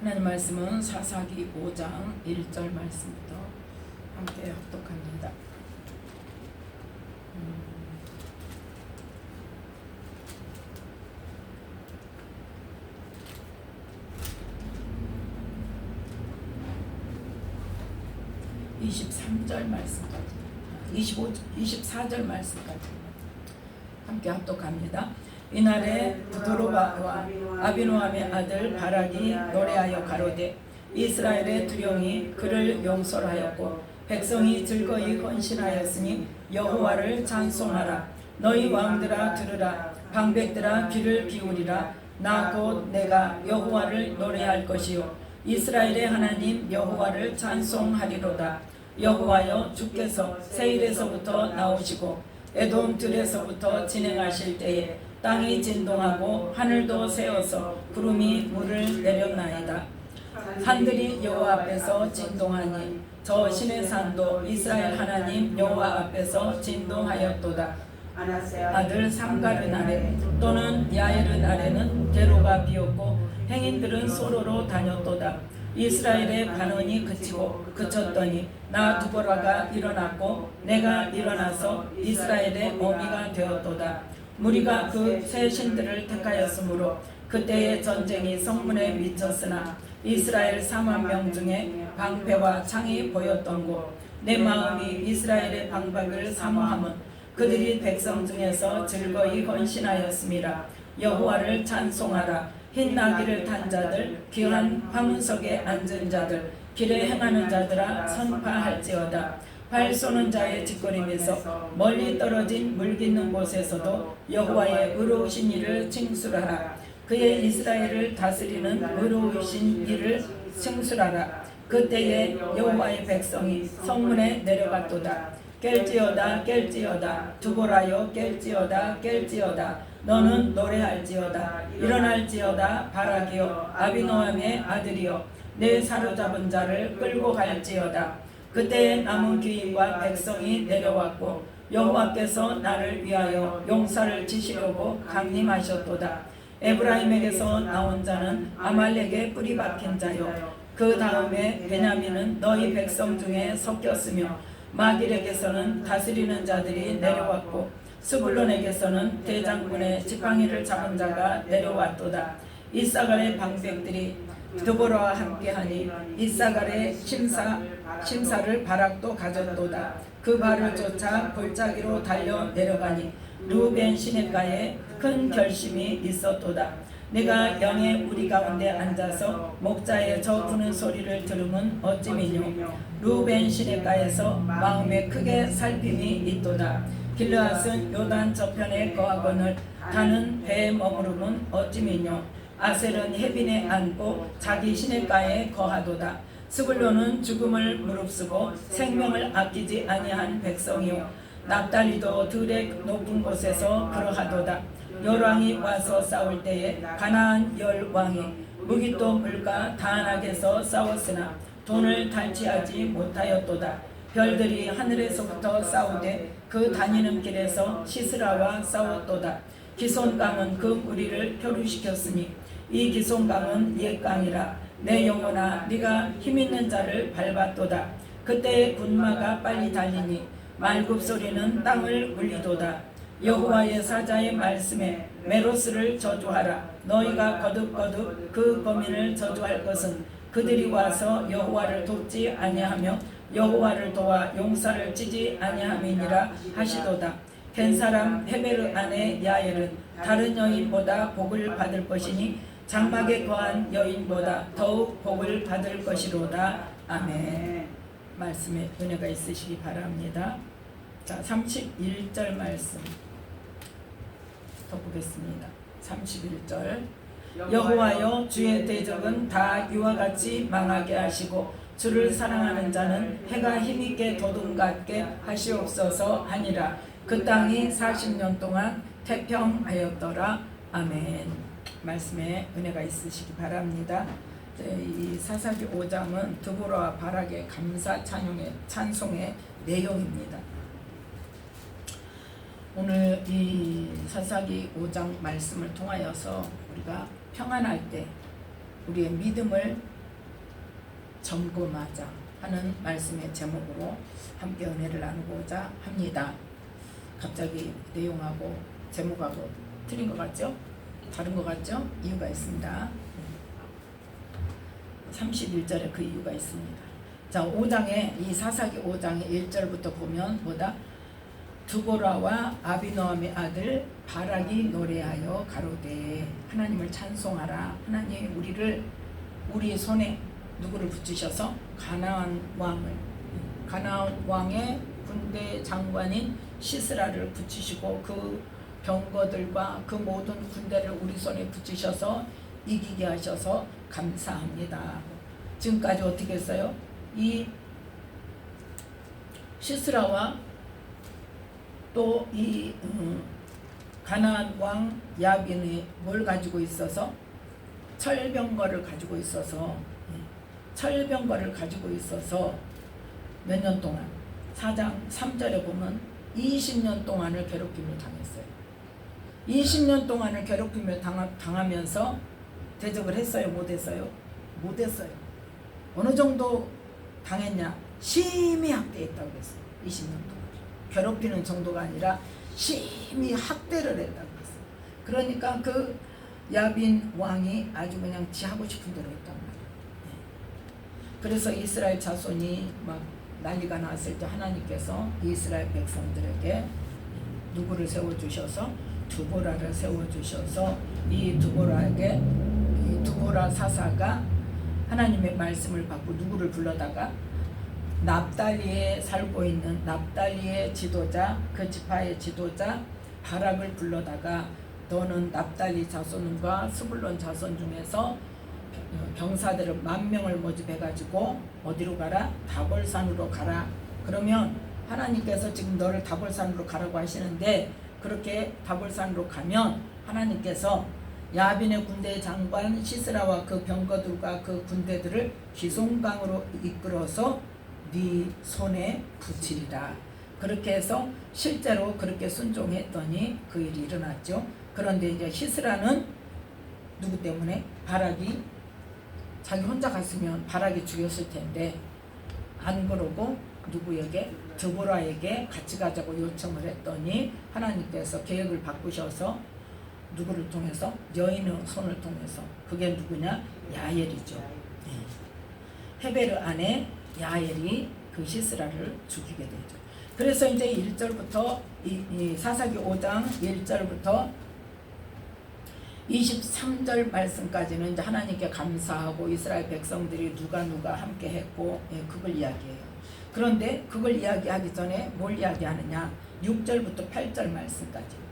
하나님 말씀은 사사기 5장 1절 말씀부터 함께 합독합니다. 23절 말씀까지 24절 말씀까지 함께 합독합니다. 이날에 부드로바와 아비노함의 아들 바락이 노래하여 가로되 이스라엘의 두령이 그를 용서하였고 백성이 즐거이 헌신하였으니 여호와를 찬송하라. 너희 왕들아 들으라. 방백들아 귀를 기울이라. 나 곧 내가 여호와를 노래할 것이요 이스라엘의 하나님 여호와를 찬송하리로다. 여호와여 주께서 세일에서부터 나오시고 에돔 들에서부터 진행하실 때에 땅이 진동하고 하늘도 새어서 구름이 물을 내렸나이다. 산들이 여호와 앞에서 진동하니 저 신의 산도 이스라엘 하나님 여호와 앞에서 진동하였도다. 아들 삼가른 아래 또는 야엘은 아래는 대로가 비었고 행인들은 소로로 다녔도다. 이스라엘의 반원이 그쳤더니 나 두보라가 일어났고 내가 일어나서 이스라엘의 어미가 되었도다. 무리가 그 새 신들을 택하였으므로 그때의 전쟁이 성문에 미쳤으나 이스라엘 4만 명 중에 방패와 창이 보였던고 내 마음이 이스라엘의 방박을 사모함은 그들이 백성 중에서 즐거이 헌신하였음이라. 여호와를 찬송하라. 흰 나귀를 탄 자들 귀한 화문석에 앉은 자들 길에 행하는 자들아 선파할지어다. 발 쏘는 자의 짓거림에서 멀리 떨어진 물 깃는 곳에서도 여호와의 의로우신 이를 칭술하라. 그의 이스라엘을 다스리는 의로우신 이를 칭술하라. 그때에 여호와의 백성이 성문에 내려갔도다. 깰지어다 깰지어다 두보라여 깰지어다 깰지어다. 너는 노래할지어다. 일어날지어다 바락이여 아비노함의 아들이여 내 사로잡은 자를 끌고 갈지어다. 그때에 남은 귀인과 백성이 내려왔고 여호와께서 나를 위하여 용사를 치시려고 강림하셨도다. 에브라임에게서 나온 자는 아말렉의 뿌리 박힌 자요 그 다음에 베냐민은 너희 백성 중에 섞였으며 마길에게서는 다스리는 자들이 내려왔고 스불론에게서는 대장군의 지팡이를 잡은 자가 내려왔도다. 이사갈의 방백들이 드보라와 함께하니 이사갈의 심사를 바락도 가졌도다. 그 발을 쫓아 골짜기로 달려 내려가니 루벤 시냇가에 큰 결심이 있었도다. 내가 영의 우리 가운데 앉아서 목자의 저 부는 소리를 들으면 어찌미뇨. 루벤 시냇가에서 마음에 크게 살핌이 있도다. 길르앗은 요단 저편에 거하거늘 가는 배에 머무르면 어찌미뇨. 아셀은 해빈에 앉고 자기 시냇가에 거하도다. 스불론은 죽음을 무릅쓰고 생명을 아끼지 아니한 백성이요 납달리도 들의 높은 곳에서 그러하도다. 열왕이 와서 싸울 때에 가나안 열왕이 무기또 물가 다안악에서 싸웠으나 돈을 탈취하지 못하였도다. 별들이 하늘에서부터 싸우되 그 다니는 길에서 시스라와 싸웠도다. 기손강은 그 무리를 표류시켰으니 이 기손강은 옛강이라. 내 영혼아 네가 힘있는 자를 밟았도다. 그때의 군마가 빨리 달리니 말굽소리는 땅을 울리도다. 여호와의 사자의 말씀에 메로스를 저주하라. 너희가 거듭거듭 그 범인을 저주할 것은 그들이 와서 여호와를 돕지 아니하며 여호와를 도와 용사를 찌지 아니함이니라 하시도다. 겐사람 헤베르 아내 야엘은 다른 여인보다 복을 받을 것이니 장막에 거한 여인보다 더욱 복을 받을 것이로다. 아멘. 말씀에 은혜가 있으시기 바랍니다. 자, 31절 말씀 더 보겠습니다. 31절 여호와여 주의 대적은 다 이와 같이 망하게 하시고 주를 사랑하는 자는 해가 힘있게 도둑같게 하시옵소서 하니라. 그 땅이 40년 동안 태평하였더라. 아멘. 말씀에 은혜가 있으시기 바랍니다. 이 사사기 5장은 드보라와 바락의 감사 찬송의 내용입니다. 오늘 이 사사기 5장 말씀을 통하여서 우리가 평안할 때 우리의 믿음을 점검하자 하는 말씀의 제목으로 함께 은혜를 나누고자 합니다. 갑자기 내용하고 제목하고 틀린 것 같죠? 다른 것 같죠? 이유가 있습니다. 31절에 그 이유가 있습니다. 자, 5장에 이 사사기 5장의 1절부터 보면 뭐다? 드보라와 아비노함의 아들 바락이 노래하여 가로되 하나님을 찬송하라. 하나님 우리의 손에 누구를 붙이셔서 가나안 왕의 군대 장관인 시스라를 붙이시고 그 병거들과 그 모든 군대를 우리 손에 붙이셔서 이기게 하셔서 감사합니다. 지금까지 어떻게 했어요? 이 시스라와 또 이 가나안 왕 야빈이 뭘 가지고 있어서 철병거를 가지고 있어서 몇 년 동안 4장 3절에 보면 20년 동안을 괴롭힘을 당했어요. 20년 동안을 괴롭힘을 당하면서 대적을 했어요? 못했어요? 못했어요. 어느 정도 당했냐? 심히 학대했다고 그랬어요. 20년 동안. 괴롭히는 정도가 아니라 심히 학대를 했다고 그랬어요. 그러니까 그 야빈 왕이 아주 그냥 지 하고 싶은 대로 했단 말이에요. 그래서 이스라엘 자손이 막 난리가 났을 때 하나님께서 이스라엘 백성들에게 누구를 세워주셔서 드보라를 세워주셔서 이 드보라 사사가 하나님의 말씀을 받고 누구를 불러다가 납달리에 살고 있는 납달리의 지도자, 그 지파의 지도자 바락을 불러다가 너는 납달리 자손과 스불론 자손 중에서 병사들을 10,000명을 모집해가지고 어디로 가라? 다볼산으로 가라. 그러면 하나님께서 지금 너를 다볼산으로 가라고 하시는데 그렇게 다볼산으로 가면 하나님께서 야빈의 군대 장관 시스라와 그 병거들과 그 군대들을 기송강으로 이끌어서 네 손에 붙이리라. 그렇게 해서 실제로 그렇게 순종했더니 그 일이 일어났죠. 그런데 이제 시스라는 누구 때문에? 바락이 자기 혼자 갔으면 바락이 죽였을 텐데 안 그러고 누구에게? 드보라에게 같이 가자고 요청을 했더니 하나님께서 계획을 바꾸셔서 누구를 통해서? 여인의 손을 통해서. 그게 누구냐? 야엘이죠. 헤베르 아내 야엘이 그 시스라를 죽이게 되죠. 그래서 이제 1절부터 이 사사기 5장 1절부터 23절 말씀까지는 이제 하나님께 감사하고 이스라엘 백성들이 누가 함께 했고 그걸 이야기해요. 그런데 그걸 이야기하기 전에 뭘 이야기하느냐? 6절부터 8절 말씀까지.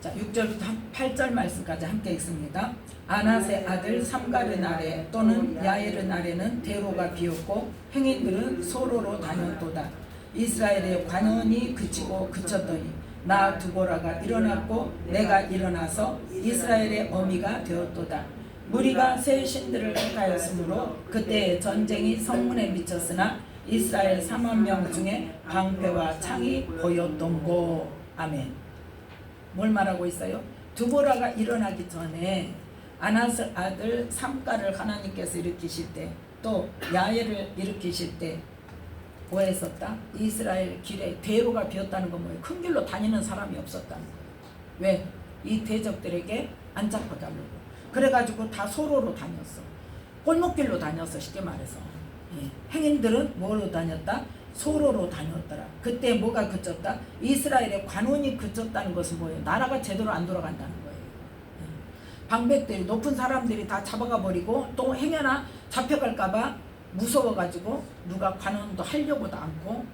자, 6절부터 8절 말씀까지 함께 읽습니다. 아낫의 아들 삼가르 나레 또는 야엘의 나레는 대로가 비었고 행인들은 소로로 다녔도다. 이스라엘의 관원이 그치고 그쳤더니 나 드보라가 일어났고 내가 일어나서 이스라엘의 어미가 되었도다. 무리가 새 신들을 택하였으므로 그때의 전쟁이 성문에 미쳤으나 이스라엘 40,000명 중에 방패와 창이 보였던고. 아멘. 뭘 말하고 있어요? 드보라가 일어나기 전에 아낫의 아들 삼가를 하나님께서 일으키실 때 또 야엘을 일으키실 때 뭐 했었다? 이스라엘 길에 대로가 비었다는 건 뭐예요? 큰 길로 다니는 사람이 없었다는 거예요. 왜? 이 대적들에게 안 잡혀가려고. 그래가지고 다 소로로 다녔어. 골목길로 다녔어. 쉽게 말해서. 행인들은 뭐로 다녔다? 소로로 다녔더라. 그때 뭐가 그쳤다? 이스라엘의 관원이 그쳤다는 것은 뭐예요? 나라가 제대로 안 돌아간다는 거예요. 방백들이 높은 사람들이 다 잡아가 버리고 또 행여나 잡혀갈까봐 무서워가지고 누가 관원도 하려고도 않고.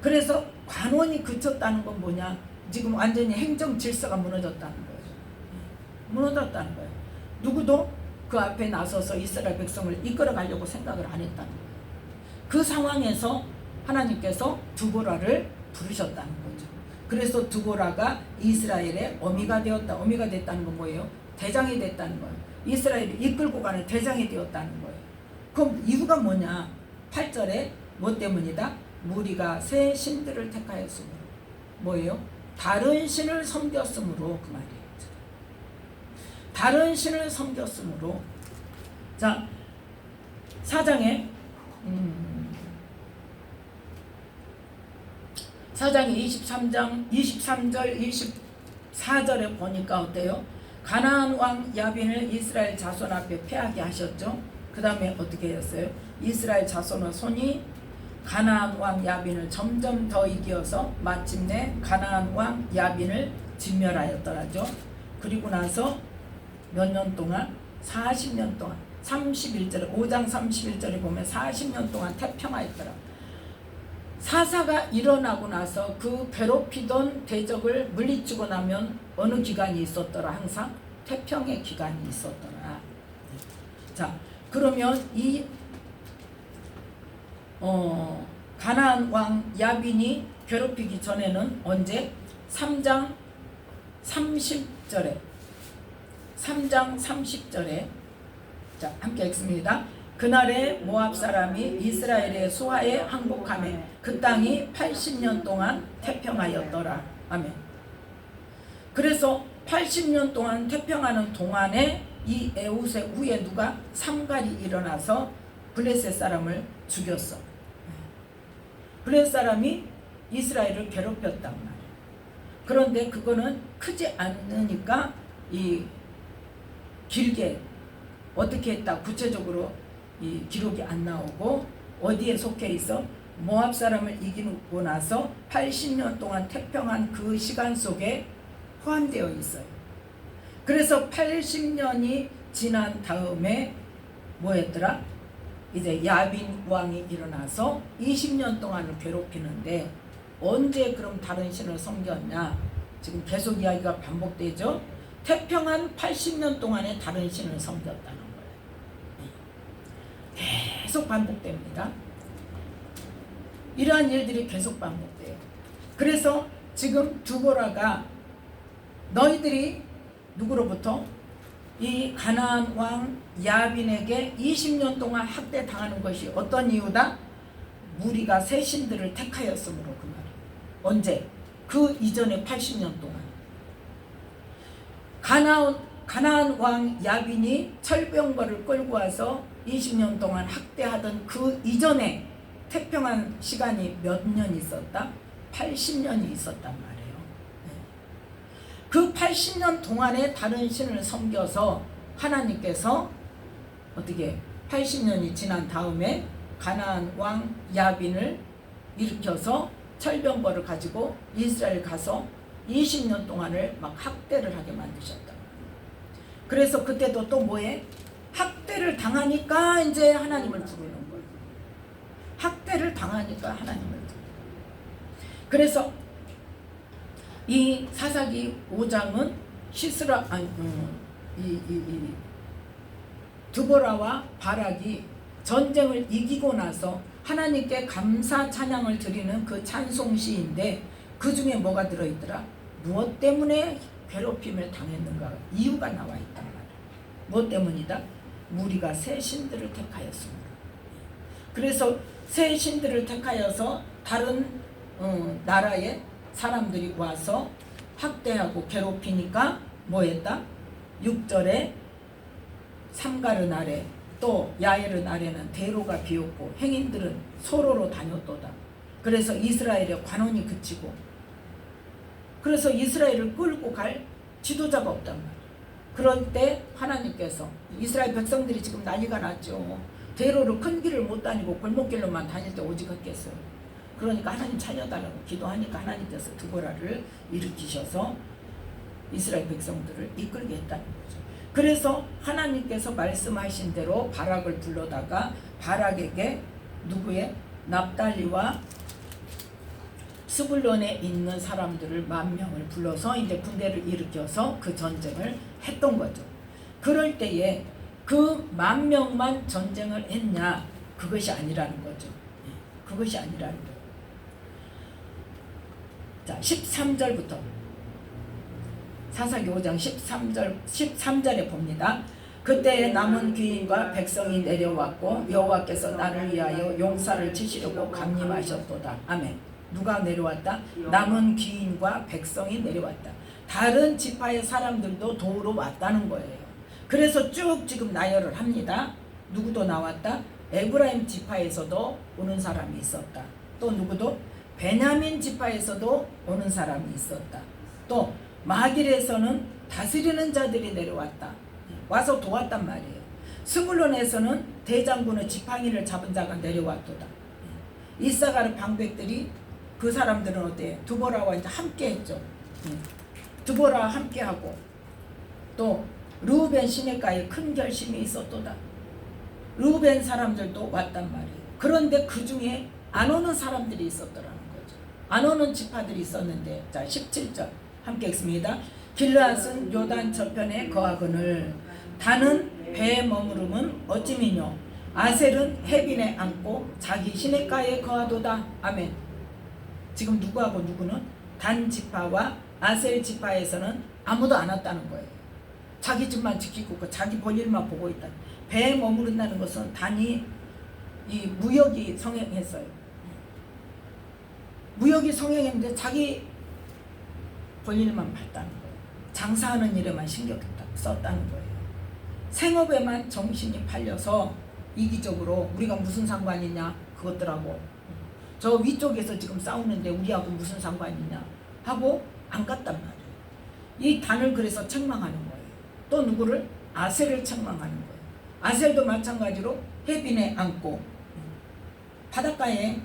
그래서 관원이 그쳤다는 건 뭐냐? 지금 완전히 행정 질서가 무너졌다는 거예요. 무너졌다는 거예요. 누구도 그 앞에 나서서 이스라엘 백성을 이끌어가려고 생각을 안 했다는 거예요. 그 상황에서 하나님께서 드보라를 부르셨다는 거죠. 그래서 드보라가 이스라엘의 어미가 되었다. 어미가 됐다는 건 뭐예요? 대장이 됐다는 거예요. 이스라엘을 이끌고 가는 대장이 되었다는 거예요. 그럼 이유가 뭐냐? 8절에 뭐 때문이다? 무리가 새 신들을 택하였으므로. 뭐예요? 다른 신을 섬겼으므로 그 말이에요. 다른 신을 섬겼으므로. 자, 4장에 23장 23절 24절에 보니까 어때요? 가나안 왕 야빈을 이스라엘 자손 앞에 패하게 하셨죠. 그 다음에 어떻게 했어요? 이스라엘 자손의 손이 가나안 왕 야빈을 점점 더 이겨서 마침내 가나안 왕 야빈을 진멸하였더라죠. 그리고 나서 몇 년 동안? 40년 동안 31절에 5장 31절에 보면 40년 동안 태평하였더라. 사사가 일어나고 나서 그 괴롭히던 대적을 물리치고 나면 어느 기간이 있었더라? 항상 태평의 기간이 있었더라. 자, 그러면 이 가나안 왕 야빈이 괴롭히기 전에는 언제? 3장 30절에 자, 함께 읽습니다. 그날에 모압 사람이 이스라엘의 수하에 항복하매 그 땅이 80년 동안 태평하였더라. 아멘. 그래서 80년 동안 태평하는 동안에 이 에웃의 후에 누가? 삼갈이 일어나서 블레셋 사람을 죽였어. 블레셋 사람이 이스라엘을 괴롭혔단 말이야. 그런데 그거는 크지 않으니까 이 길게 어떻게 했다 구체적으로 이 기록이 안 나오고, 어디에 속해 있어? 모압 사람을 이기고 나서 80년 동안 태평한 그 시간 속에 포함되어 있어요. 그래서 80년이 지난 다음에 뭐 했더라? 이제 야빈 왕이 일어나서 20년 동안을 괴롭히는데, 언제 그럼 다른 신을 섬겼냐? 지금 계속 이야기가 반복되죠. 태평한 80년 동안에 다른 신을 섬겼다는 거예요. 계속 반복됩니다. 이러한 일들이 계속 반복돼요. 그래서 지금 두보라가 너희들이 누구로부터? 이 가나안 왕 야빈에게 20년 동안 학대당하는 것이 어떤 이유다? 무리가 새 신들을 택하였으므로. 그 말이에요. 언제? 그 이전에 80년 동안 가나안 왕 야빈이 철병거를 끌고 와서 20년 동안 학대하던 그 이전에 태평한 시간이 몇 년 있었다? 80년이 있었단 말이에요. 그 80년 동안에 다른 신을 섬겨서 하나님께서 어떻게 80년이 지난 다음에 가나안 왕 야빈을 일으켜서 철병거를 가지고 이스라엘 가서 20년 동안을 막 학대를 하게 만드셨다. 그래서 그때도 또 뭐해? 학대를 당하니까 이제 하나님을 부르는 거예요. 학대를 당하니까 하나님을 부르는 거예요. 그래서 이 사사기 5장은 드보라와 바락이 전쟁을 이기고 나서 하나님께 감사 찬양을 드리는 그 찬송시인데, 그 중에 뭐가 들어있더라? 무엇 때문에 괴롭힘을 당했는가? 이유가 나와 있단 말이야. 무엇 때문이다? 무리가 새 신들을 택하였습니다. 그래서 새 신들을 택하여서 다른 나라의 사람들이 와서 학대하고 괴롭히니까 뭐 했다? 6절에 삼가른 아래 또 야에른 아래는 대로가 비었고 행인들은 소로로 다녔도다. 그래서 이스라엘의 관원이 그치고, 그래서 이스라엘을 끌고 갈 지도자가 없단 말이야. 그럴 때 하나님께서, 이스라엘 백성들이 지금 난리가 났죠. 대로로 큰 길을 못 다니고 골목길로만 다닐 때 오직했겠어요. 그러니까 하나님 살려달라고 기도하니까 하나님께서 드보라를 일으키셔서 이스라엘 백성들을 이끌게 했다는 거죠. 그래서 하나님께서 말씀하신 대로 바락을 불러다가 바락에게 누구의? 납달리와 스불론에 있는 사람들을 10,000명을 불러서 이제 군대를 일으켜서 그 전쟁을 했던 거죠. 그럴 때에 그 10,000명만 전쟁을 했냐? 그것이 아니라는 거죠. 그것이 아니라는 거예요. 자, 13절부터 사사기 5장 13절에 봅니다. 그때 남은 귀인과 백성이 내려왔고 여호와께서 나를 위하여 용사를 치시려고 감림하셨도다. 아멘. 누가 내려왔다? 남은 귀인과 백성이 내려왔다. 다른 지파의 사람들도 도우러 왔다는 거예요. 그래서 쭉 지금 나열을 합니다. 누구도 나왔다. 에브라임 지파에서도 오는 사람이 있었다. 또 누구도 베냐민 지파에서도 오는 사람이 있었다. 또 마길에서는 다스리는 자들이 내려왔다. 와서 도왔단 말이에요. 스불론에서는 대장군의 지팡이를 잡은 자가 내려왔도다. 이사가르 방백들이 그 사람들은 어때요? 드보라와 이제 함께 했죠. 드보라와 함께 하고 또 르우벤 시내가에 큰 결심이 있었도다. 르우벤 사람들도 왔단 말이에요. 그런데 그 중에 안 오는 사람들이 있었더라는 거죠. 안 오는 지파들이 있었는데, 자 17절 함께 읽습니다. 길르앗은 요단 저편에 거하거늘 단은 배에 머무름은 어찌미뇨 아셀은 해빈에 앉고 자기 시냇가에 거하도다. 아멘. 지금 누구하고 누구는 단 지파와 아셀 지파에서는 아무도 안 왔다는 거예요. 자기 집만 지키고 자기 볼일만 보고 있다. 배에 머무른다는 것은 단이 이 무역이 성행했어요. 무역이 성행했는데 자기 볼일만 봤다는 거예요. 장사하는 일에만 신경 썼다는 거예요. 생업에만 정신이 팔려서 이기적으로 우리가 무슨 상관이냐 그것들하고 저 위쪽에서 지금 싸우는데 우리하고 무슨 상관이냐 하고 안 갔단 말이에요. 이 단을 그래서 책망하는 거예요. 또 누구를? 아셀을 책망하는 거예요. 아셀도 마찬가지로 해빈에 앉고 바닷가에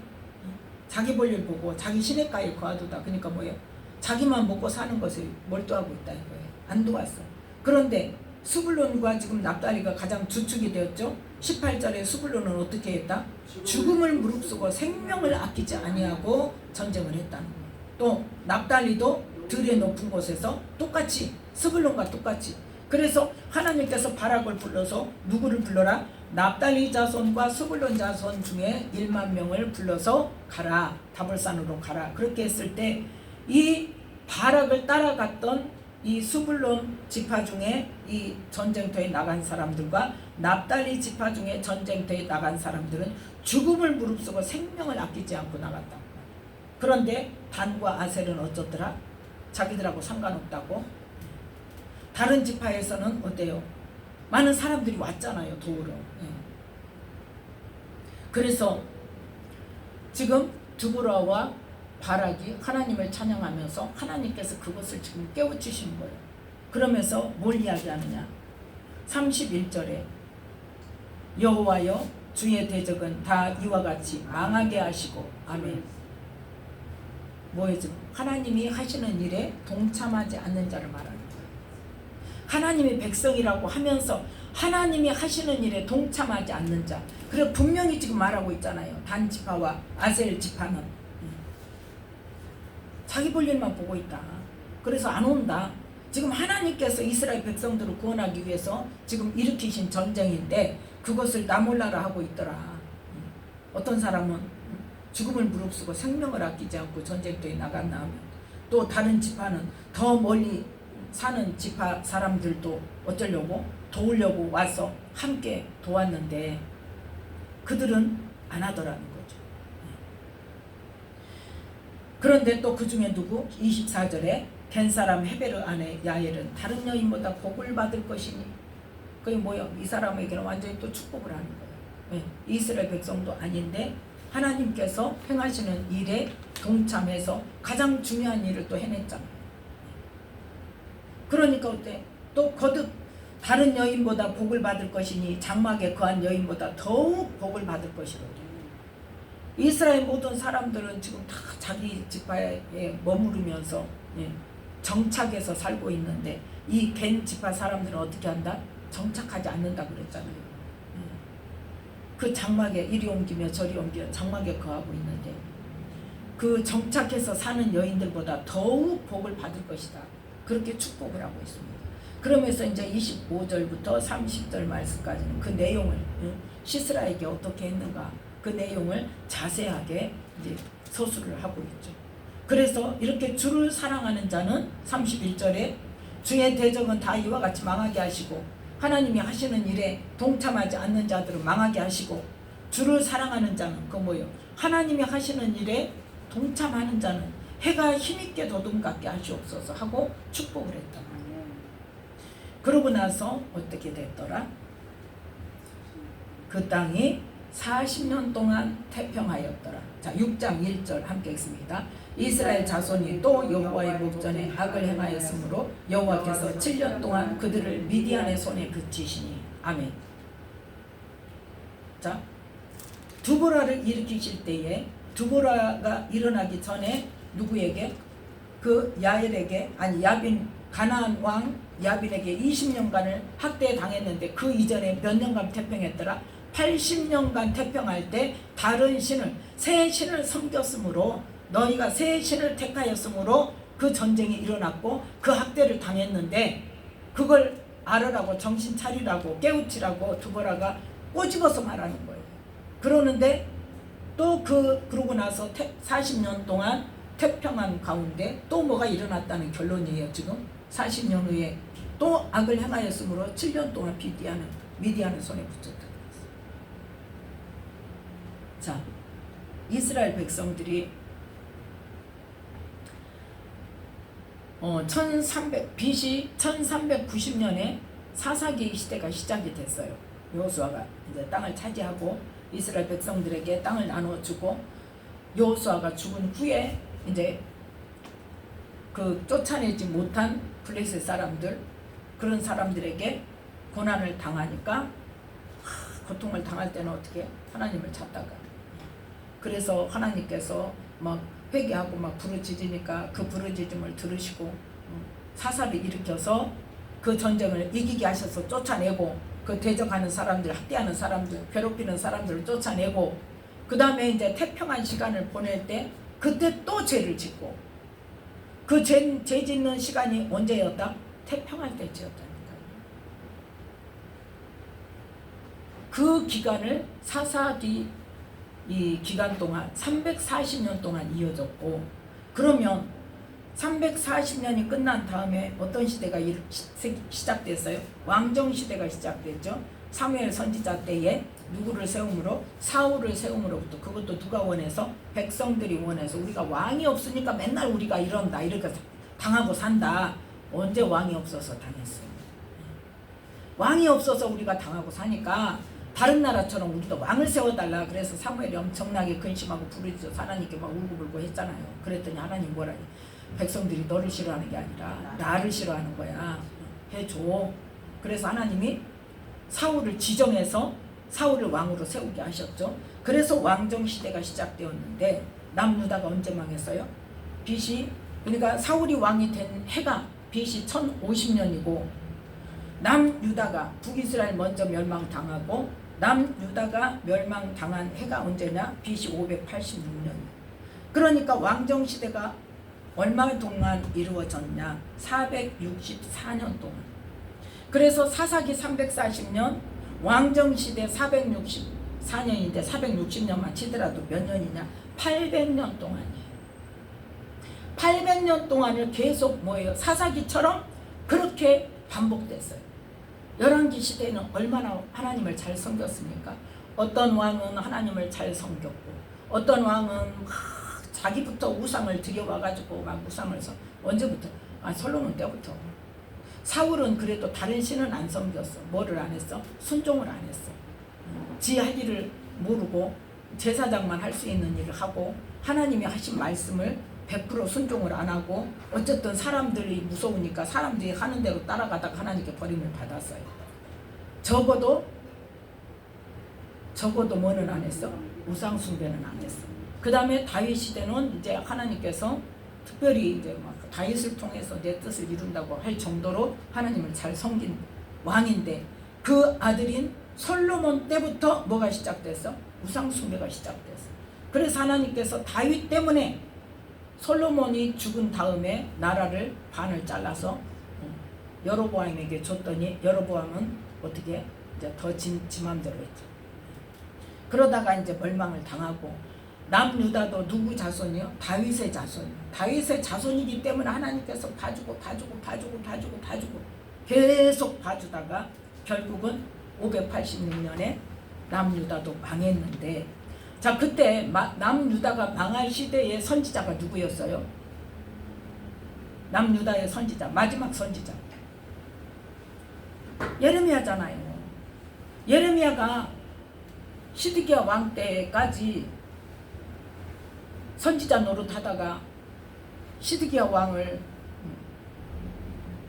자기 볼일 보고 자기 시냇가에 거하도다. 그러니까 뭐예요? 자기만 먹고 사는 것에 몰두하고 있다 이거예요. 안 도왔어. 그런데 스불론과 지금 납달리가 가장 주축이 되었죠. 18절에 스불론은 어떻게 했다? 죽음을 무릅쓰고 생명을 아끼지 아니하고 전쟁을 했다는 거예요. 또 납달리도 들의 높은 곳에서 똑같이 스불론과 똑같이. 그래서 하나님께서 바락을 불러서 누구를 불러라? 납달리 자손과 스불론 자손 중에 1만 명을 불러서 가라. 다볼산으로 가라. 그렇게 했을 때 이 바락을 따라갔던 이 스불론 지파 중에 이 전쟁터에 나간 사람들과 납달리 지파 중에 전쟁터에 나간 사람들은 죽음을 무릅쓰고 생명을 아끼지 않고 나갔다. 그런데 단과 아셀은 어쩌더라? 자기들하고 상관없다고. 다른 지파에서는 어때요? 많은 사람들이 왔잖아요. 도우러. 그래서 지금 드보라와 바락이 하나님을 찬양하면서 하나님께서 그것을 지금 깨우치신 거예요. 그러면서 뭘 이야기하느냐? 31절에 여호와여 주의 대적은 다 이와 같이 망하게 하시고. 아멘. 뭐예요? 지금 하나님이 하시는 일에 동참하지 않는 자를 말하는 거예요. 하나님의 백성이라고 하면서 하나님이 하시는 일에 동참하지 않는 자. 그래 분명히 지금 말하고 있잖아요. 단 지파와 아셀 지파는 자기 볼 일만 보고 있다. 그래서 안 온다. 지금 하나님께서 이스라엘 백성들을 구원하기 위해서 지금 일으키신 전쟁인데 그것을 나 몰라라 하고 있더라. 어떤 사람은 죽음을 무릅쓰고 생명을 아끼지 않고 전쟁터에 나갔나 하면, 또 다른 지파는 더 멀리 사는 지파 사람들도 어쩌려고? 도우려고 와서 함께 도왔는데 그들은 안 하더라는 거죠. 그런데 또 그 중에 누구? 24절에 겐 사람 헤베르 아내 야엘은 다른 여인보다 복을 받을 것이니. 그게 뭐예요? 이 사람에게는 완전히 또 축복을 하는 거예요. 이스라엘 백성도 아닌데 하나님께서 행하시는 일에 동참해서 가장 중요한 일을 또 해냈잖아요. 그러니까 어때? 또 거듭 다른 여인보다 복을 받을 것이니 장막에 거한 여인보다 더욱 복을 받을 것이로다. 이스라엘 모든 사람들은 지금 다 자기 지파에 머무르면서 정착해서 살고 있는데 이 겐 지파 사람들은 어떻게 한다? 정착하지 않는다 그랬잖아요. 그 장막에 이리 옮기며 저리 옮겨 장막에 거하고 있는데 그 정착해서 사는 여인들보다 더욱 복을 받을 것이다. 그렇게 축복을 하고 있습니다. 그러면서 이제 25절부터 30절 말씀까지는 그 내용을 시스라에게 어떻게 했는가 그 내용을 자세하게 이제 서술을 하고 있죠. 그래서 이렇게 주를 사랑하는 자는 31절에 주의 대적은 다 이와 같이 망하게 하시고 하나님이 하시는 일에 동참하지 않는 자들은 망하게 하시고 주를 사랑하는 자는 그 뭐예요? 하나님이 하시는 일에 동참하는 자는 해가 힘있게 도둠 같게 하시옵소서 하고 축복을 했다. 그러고 나서 어떻게 됐더라? 그 땅이 40년 동안 태평하였더라. 자, 6장 1절 함께 읽습니다. 이스라엘 자손이 또 여호와의 목전에 악을 행하였으므로 여호와께서 7년 동안 그들을 미디안의 손에 붙이시니. 아멘. 자, 두보라를 일으키실 때에 두보라가 일어나기 전에 누구에게? 그 야엘에게, 아니 야빈, 가나안 왕 야빈에게 20년간을 학대당했는데 그 이전에 몇 년간 태평했더라? 80년간 태평할 때 다른 신을, 새 신을 섬겼으므로, 너희가 새 신을 택하였으므로 그 전쟁이 일어났고 그 학대를 당했는데, 그걸 알으라고, 정신 차리라고, 깨우치라고 두보라가 꼬집어서 말하는 거예요. 그러는데 또 그러고 나서 40년 동안 태평한 가운데 또 뭐가 일어났다는 결론이에요. 지금 40년 후에 또 악을 행하였으므로 7년 동안 미디안의 손에 붙였다. 자, 이스라엘 백성들이 BC 1390년에 사사기 시대가 시작이 됐어요. 여호수아가 이제 땅을 차지하고 이스라엘 백성들에게 땅을 나눠주고, 여호수아가 죽은 후에 이제 그 쫓아내지 못한 블레셋 사람들, 그런 사람들에게 고난을 당하니까 고통을 당할 때는 어떻게? 하나님을 찾다가, 그래서 하나님께서 막 회개하고 막 부르짖으니까 그 부르짖음을 들으시고 사사를 일으켜서 그 전쟁을 이기게 하셔서 쫓아내고, 그 대적하는 사람들, 학대하는 사람들, 괴롭히는 사람들을 쫓아내고, 그 다음에 이제 태평한 시간을 보낼 때 그때 또 죄를 짓고, 그 죄 짓는 시간이 언제였다? 태평할 때 지었다니까요. 그 기간을 사사기 이 기간 동안 340년 동안 이어졌고, 그러면 340년이 끝난 다음에 어떤 시대가 시작됐어요? 왕정 시대가 시작됐죠. 사무엘 선지자 때에 누구를 세움으로? 사울을 세움으로부터. 그것도 누가 원해서? 백성들이 원해서. 우리가 왕이 없으니까 맨날 우리가 이런다, 이렇게 당하고 산다. 언제 왕이 없어서 당했어요? 왕이 없어서 우리가 당하고 사니까 다른 나라처럼 우리도 왕을 세워달라. 그래서 사무엘이 엄청나게 근심하고 부르짖어서 하나님께 막 울고불고 했잖아요. 그랬더니 하나님 뭐라니? 백성들이 너를 싫어하는 게 아니라 나를 싫어하는 거야. 해줘. 그래서 하나님이 사울을 지정해서 사울을 왕으로 세우게 하셨죠. 그래서 왕정 시대가 시작되었는데, 남유다가 언제 망했어요? BC, 그러니까 사울이 왕이 된 해가 BC 1050년이고, 남유다가, 북이스라엘 먼저 멸망당하고 남유다가 멸망당한 해가 언제냐? BC 586년. 그러니까 왕정 시대가 얼마 동안 이루어졌냐? 464년 동안. 그래서 사사기 340년, 왕정시대 464년인데 460년만 치더라도 몇 년이냐? 800년 동안이에요. 800년 동안을 계속 뭐예요? 사사기처럼 그렇게 반복됐어요. 열왕기 시대는 얼마나 하나님을 잘 섬겼습니까? 어떤 왕은 하나님을 잘 섬겼고, 어떤 왕은 자기부터 우상을 들여와가지고 막 우상을 언제부터? 솔로몬 때부터. 사울은 그래도 다른 신은 안 섬겼어. 뭐를 안 했어? 순종을 안 했어. 지 할 일을 모르고 제사장만 할 수 있는 일을 하고, 하나님이 하신 말씀을 100% 순종을 안 하고, 어쨌든 사람들이 무서우니까 사람들이 하는 대로 따라가다가 하나님께 버림을 받았어요. 적어도 뭐는 안 했어? 우상 숭배는 안 했어. 그 다음에 다윗 시대는 이제 하나님께서 특별히 이제 막 다윗을 통해서 내 뜻을 이룬다고 할 정도로 하나님을 잘 섬긴 왕인데, 그 아들인 솔로몬 때부터 뭐가 시작됐어? 우상 숭배가 시작됐어. 그래서 하나님께서 다윗 때문에 솔로몬이 죽은 다음에 나라를 반을 잘라서 여로보암에게 줬더니, 여로보암은 어떻게 이제 더 지 맘대로 했죠. 그러다가 이제 멸망을 당하고, 남유다도 누구 자손이요? 다윗의 자손이요. 다윗의 자손이기 때문에 하나님께서 봐주고 계속 봐주다가 결국은 586년에 남유다도 망했는데, 자, 그때 남유다가 망할 시대의 선지자가 누구였어요? 남유다의 선지자, 마지막 선지자 예레미야잖아요. 예레미야가 시드기야 왕 때까지 선지자 노릇하다가 시드기야 왕을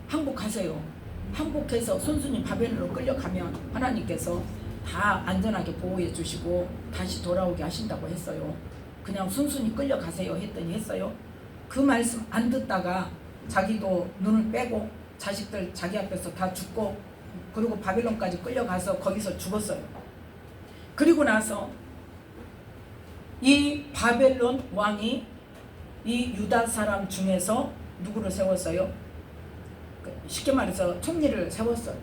항복하세요. 항복해서 순순히 바벨론으로 끌려가면 하나님께서 다 안전하게 보호해 주시고 다시 돌아오게 하신다고 했어요. 그냥 순순히 끌려가세요 했더니 했어요. 그 말씀 안 듣다가 자기도 눈을 빼고 자식들 자기 앞에서 다 죽고 그리고 바벨론까지 끌려가서 거기서 죽었어요. 그리고 나서 이 바벨론 왕이 이 유다 사람 중에서 누구를 세웠어요? 쉽게 말해서 총리를 세웠어요.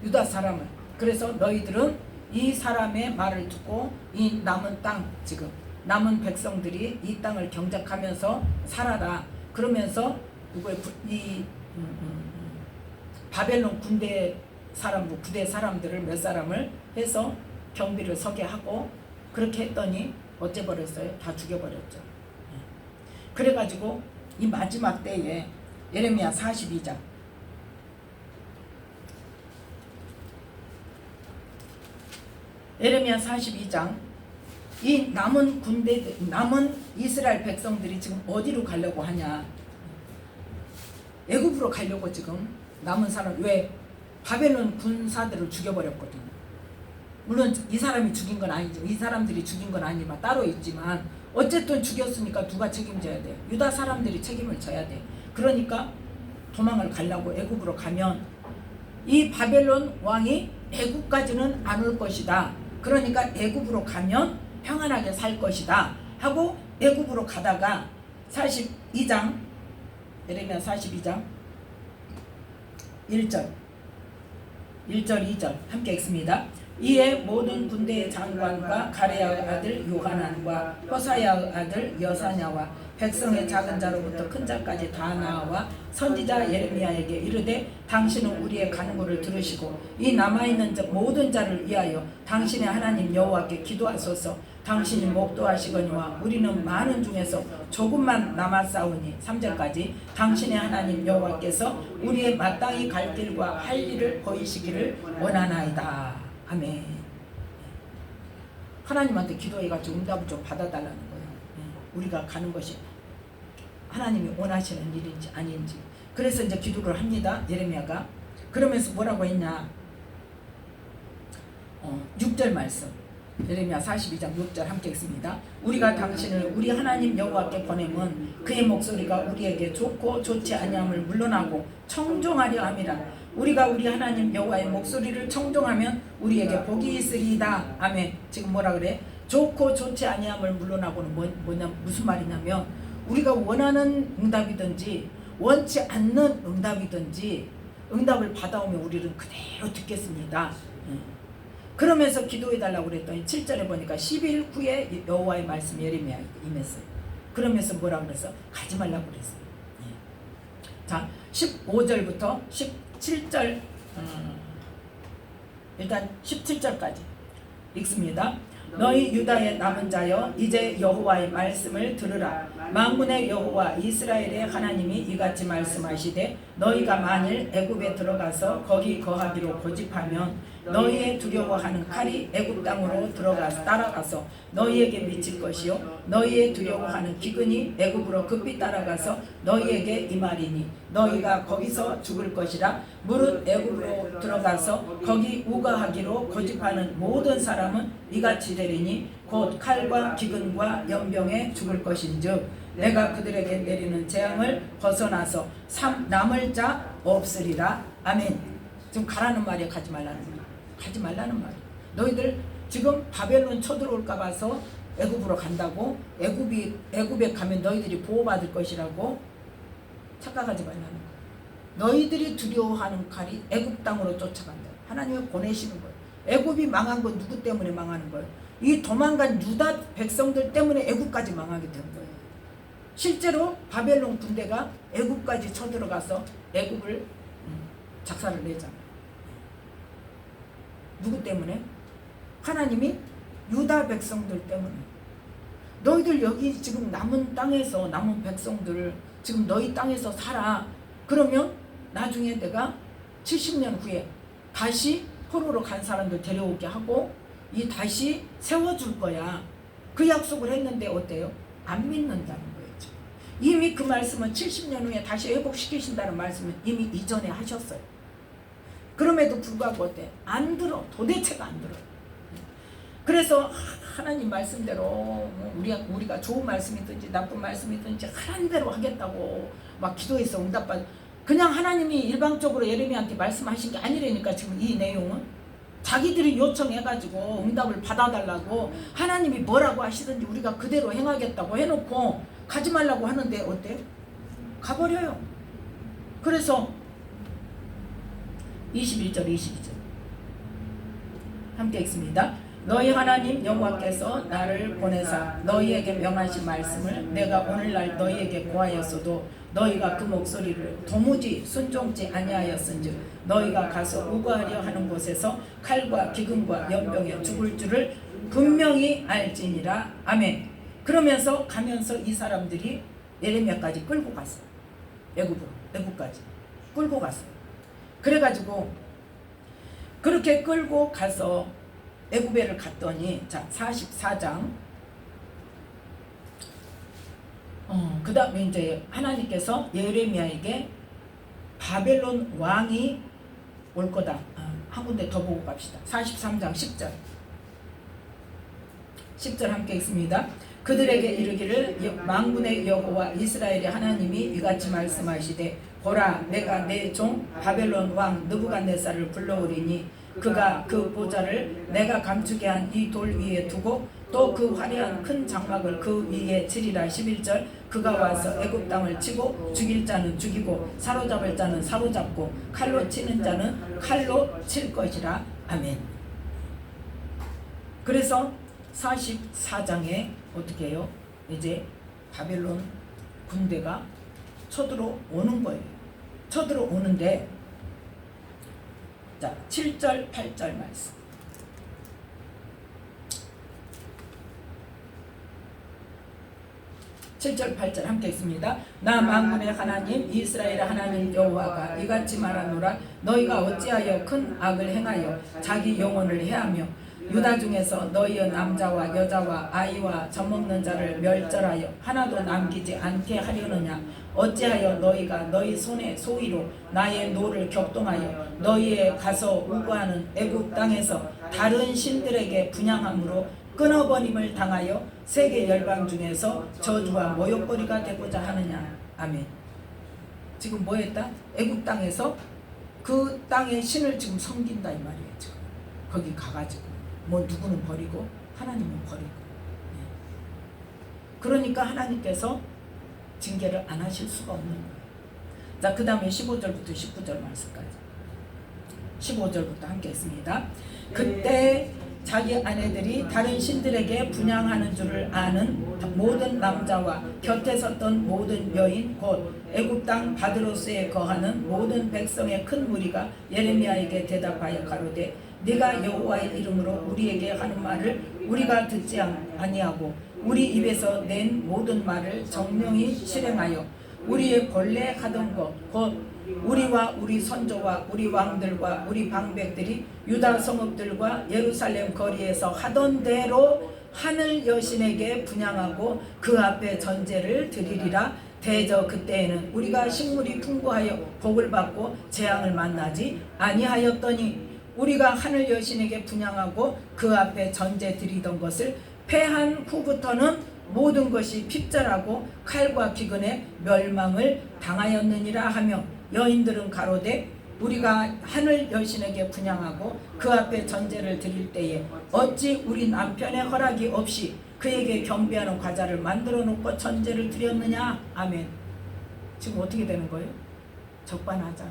유다 사람을. 그래서 너희들은 이 사람의 말을 듣고 이 남은 땅, 지금 남은 백성들이 이 땅을 경작하면서 살아라. 그러면서 이 바벨론 군대 사람들을 몇 사람을 해서 경비를 서게 하고 그렇게 했더니 어째 버렸어요? 다 죽여버렸죠. 그래가지고 이 마지막 때에 예레미야 42장 예레미야 42장 이 남은 남은 이스라엘 백성들이 지금 어디로 가려고 하냐? 애굽으로 가려고 지금 남은 사람. 왜? 바벨론 군사들을 죽여버렸거든. 물론 이 사람이 죽인 건 아니지, 이 사람들이 죽인 건 아니지만 따로 있지만 어쨌든 죽였으니까 누가 책임져야 돼? 유다 사람들이 책임을 져야 돼. 그러니까 도망을 가려고 애굽으로 가면 이 바벨론 왕이 애굽까지는 안 올 것이다. 그러니까 애굽으로 가면 평안하게 살 것이다 하고 애굽으로 가다가 42장 예레미야 42장 1절 2절 함께 읽습니다. 이에 모든 군대의 장관과 가레야의 아들 요하난과 호사야의 아들 여사냐와 백성의 작은 자로부터 큰 자까지 다 나와 선지자 예레미야에게 이르되 당신은 우리의 간구를 들으시고 이 남아있는 모든 자를 위하여 당신의 하나님 여호와께 기도하소서. 당신이 목도하시거니와 우리는 많은 중에서 조금만 남았사오니 3절까지 당신의 하나님 여호와께서 우리의 마땅히 갈 길과 할 일을 보이시기를 원하나이다. 아멘. 하나님한테 기도해가지고 응답을 좀 받아달라는 거예요. 우리가 가는 것이 하나님이 원하시는 일인지 아닌지. 그래서 이제 기도를 합니다. 예레미야가. 그러면서 뭐라고 했냐? 6절 말씀. 예레미야 42장 6절 함께 읽습니다. 우리가 당신을 우리 하나님 여호와께 보내면 그의 목소리가 우리에게 좋고 좋지 아니함을 물러나고 청종하려 함이라. 우리가 우리 하나님 여호와의 목소리를 청종하면 우리에게 복이 있으리이다. 아멘. 지금 뭐라 그래? 좋고 좋지 아니함을 물러나고는 뭐냐, 무슨 말이냐면 우리가 원하는 응답이든지 원치 않는 응답이든지 응답을 받아오면 우리는 그대로 듣겠습니다. 그러면서 기도해달라고 그랬더니 7절에 보니까 10일 후에 여호와의 말씀 예레미야에 임했어요. 그러면서 뭐라 그랬어? 가지 말라고 그랬어요. 자, 15절부터 17절 일단 17절까지 읽습니다. 너희 유다의 남은 자여 이제 여호와의 말씀을 들으라. 만군의 여호와 이스라엘의 하나님이 이같이 말씀하시되 너희가 만일 애굽에 들어가서 거기 거하기로 고집하면 너희의 두려워하는 칼이 애굽 땅으로 따라가서 너희에게 미칠 것이요 너희의 두려워하는 기근이 애굽으로 급히 따라가서 너희에게 임하리니 너희가 거기서 죽을 것이라. 무릇 애굽으로 들어가서 거기 우거하기로 고집하는 모든 사람은 이같이 되리니 곧 칼과 기근과 연병에 죽을 것인즉 내가 그들에게 내리는 재앙을 벗어나서 남을 자 없으리라. 아멘. 지금 가라는 말이야, 가지 말라는 말. 가지 말라는 말. 너희들 지금 바벨론 쳐들어올까 봐서 애굽으로 간다고? 애굽에 가면 너희들이 보호받을 것이라고 착각하지 말라는 거야. 너희들이 두려워하는 칼이 애굽 땅으로 쫓아간다. 하나님이 보내시는 거예요. 애굽이 망한 건 누구 때문에 망하는 거예요? 이 도망간 유다 백성들 때문에 애굽까지 망하게 된 거예요. 실제로 바벨론 군대가 애굽까지 쳐들어가서 애굽을 작사를 내잖아요. 누구 때문에? 하나님이 유다 백성들 때문에. 너희들 여기 지금 남은 땅에서 남은 백성들 지금 너희 땅에서 살아. 그러면 나중에 내가 70년 후에 다시 포로로 간 사람들 데려오게 하고 이 다시 세워줄 거야. 그 약속을 했는데 어때요? 안 믿는다는 거예요. 이미 그 말씀은 70년 후에 다시 회복시키신다는 말씀은 이미 이전에 하셨어요. 그럼에도 불구하고 어때? 안 들어. 도대체가 안 들어. 그래서 하나님 말씀대로 우리가 좋은 말씀이든지 나쁜 말씀이든지 하나님 대로 하겠다고 막 기도해서 응답받. 그냥 하나님이 일방적으로 예레미야한테 말씀하신 게 아니라니까. 지금 이 내용은 자기들이 요청해가지고 응답을 받아달라고 하나님이 뭐라고 하시든지 우리가 그대로 행하겠다고 해놓고 가지 말라고 하는데 어때요? 가버려요. 그래서 21절 22절 함께 읽습니다. 너희 하나님 여호와께서 나를 보내사 너희에게 명하신 말씀을 내가 오늘날 너희에게 고하였어도 너희가 그 목소리를 도무지 순종치 아니하였은즉 너희가 가서 우거하려 하는 곳에서 칼과 기근과 연병에 죽을 줄을 분명히 알지니라. 아멘. 그러면서 가면서 이 사람들이 예레미야까지 끌고 갔어요. 애굽까지 끌고 갔어요. 그래가지고 그렇게 끌고 가서 애굽에를 갔더니 자 44장 그 다음에 이제 하나님께서 예레미야에게 바벨론 왕이 올 거다. 한 군데 더 보고 갑시다. 43장 10절 함께 읽습니다. 그들에게 이르기를 만군의 여호와 이스라엘의 하나님이 이같이 말씀하시되 보라 내가 내 종 바벨론 왕 느부갓네살을 불러오리니 그가 그 보좌를 내가 감추게 한 이 돌 위에 두고 또 그 화려한 큰 장막을 그 위에 치리라. 11절 그가 와서 애굽 땅을 치고 죽일 자는 죽이고 사로잡을 자는 사로잡고 칼로 치는 자는 칼로 칠 것이라. 아멘. 그래서 44장에 어떻게 해요? 이제 바벨론 군대가 쳐들어오는 거예요. 쳐들어오는데 자 7절 8절 말씀 7절 8절 함께 있습니다. 나 만군의 하나님 이스라엘의 하나님 여호와가 이같이 말하노라. 너희가 어찌하여 큰 악을 행하여 자기 영혼을 해하며 유다 중에서 너희의 남자와 여자와 아이와 젖먹는 자를 멸절하여 하나도 남기지 않게 하려느냐. 어찌하여 너희가 너희 손의 소위로 나의 노를 격동하여 너희의 가서 우거하는 애굽 땅에서 다른 신들에게 분향함으로 끊어버림을 당하여 세계 열방 중에서 저주와 모욕거리가 되고자 하느냐. 아멘. 지금 뭐 했다? 애굽 땅에서 그 땅의 신을 지금 섬긴다 이 말이에요. 지금 거기 가가지고 뭐 누구는 버리고 하나님은 버리고. 그러니까 하나님께서 징계를 안 하실 수가 없는 거예요. 자, 그 다음에 15절부터 19절 말씀까지 15절부터 함께 했습니다. 그때 자기 아내들이 다른 신들에게 분향하는 줄을 아는 모든 남자와 곁에 섰던 모든 여인 곧 애굽 땅 바드로스에 거하는 모든 백성의 큰 무리가 예레미야에게 대답하여 가로되 네가 여호와의 이름으로 우리에게 하는 말을 우리가 듣지 아니하고 우리 입에서 낸 모든 말을 정령히 실행하여 우리의 본래 하던 것 곧 우리와 우리 선조와 우리 왕들과 우리 방백들이 유다 성읍들과 예루살렘 거리에서 하던 대로 하늘 여신에게 분향하고 그 앞에 전제를 드리리라. 대저 그때에는 우리가 식물이 풍부하여 복을 받고 재앙을 만나지 아니하였더니 우리가 하늘 여신에게 분향하고 그 앞에 전제 드리던 것을 패한 후부터는 모든 것이 핍절하고 칼과 기근에 멸망을 당하였느니라 하며 여인들은 가로되 우리가 하늘 여신에게 분향하고 그 앞에 전제를 드릴 때에 어찌 우리 남편의 허락이 없이 그에게 경배하는 과자를 만들어 놓고 전제를 드렸느냐. 아멘. 지금 어떻게 되는 거예요? 적반하장.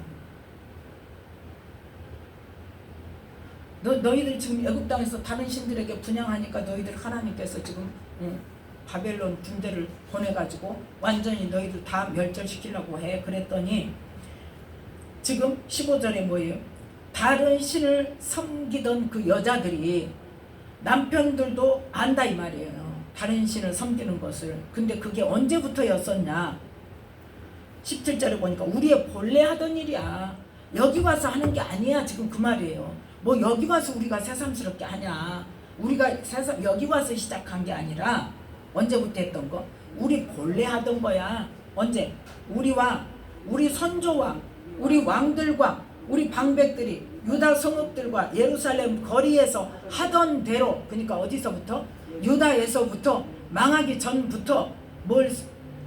너희들 지금 애굽 땅에서 다른 신들에게 분향하니까 너희들 하나님께서 지금 바벨론 군대를 보내가지고 완전히 너희들 다 멸절시키려고 해. 그랬더니 지금 15절에 뭐예요? 다른 신을 섬기던 그 여자들이 남편들도 안다 이 말이에요. 다른 신을 섬기는 것을. 근데 그게 언제부터였었냐? 17절에 보니까 우리의 본래 하던 일이야. 여기 와서 하는 게 아니야. 지금 그 말이에요. 뭐 여기 와서 우리가 새삼스럽게 하냐. 우리가 여기 와서 시작한 게 아니라 언제부터 했던 거? 우리 본래 하던 거야. 언제? 우리와 우리 선조와 우리 왕들과 우리 방백들이 유다 성읍들과 예루살렘 거리에서 하던 대로, 그러니까 어디서부터? 유다에서부터 망하기 전부터 뭘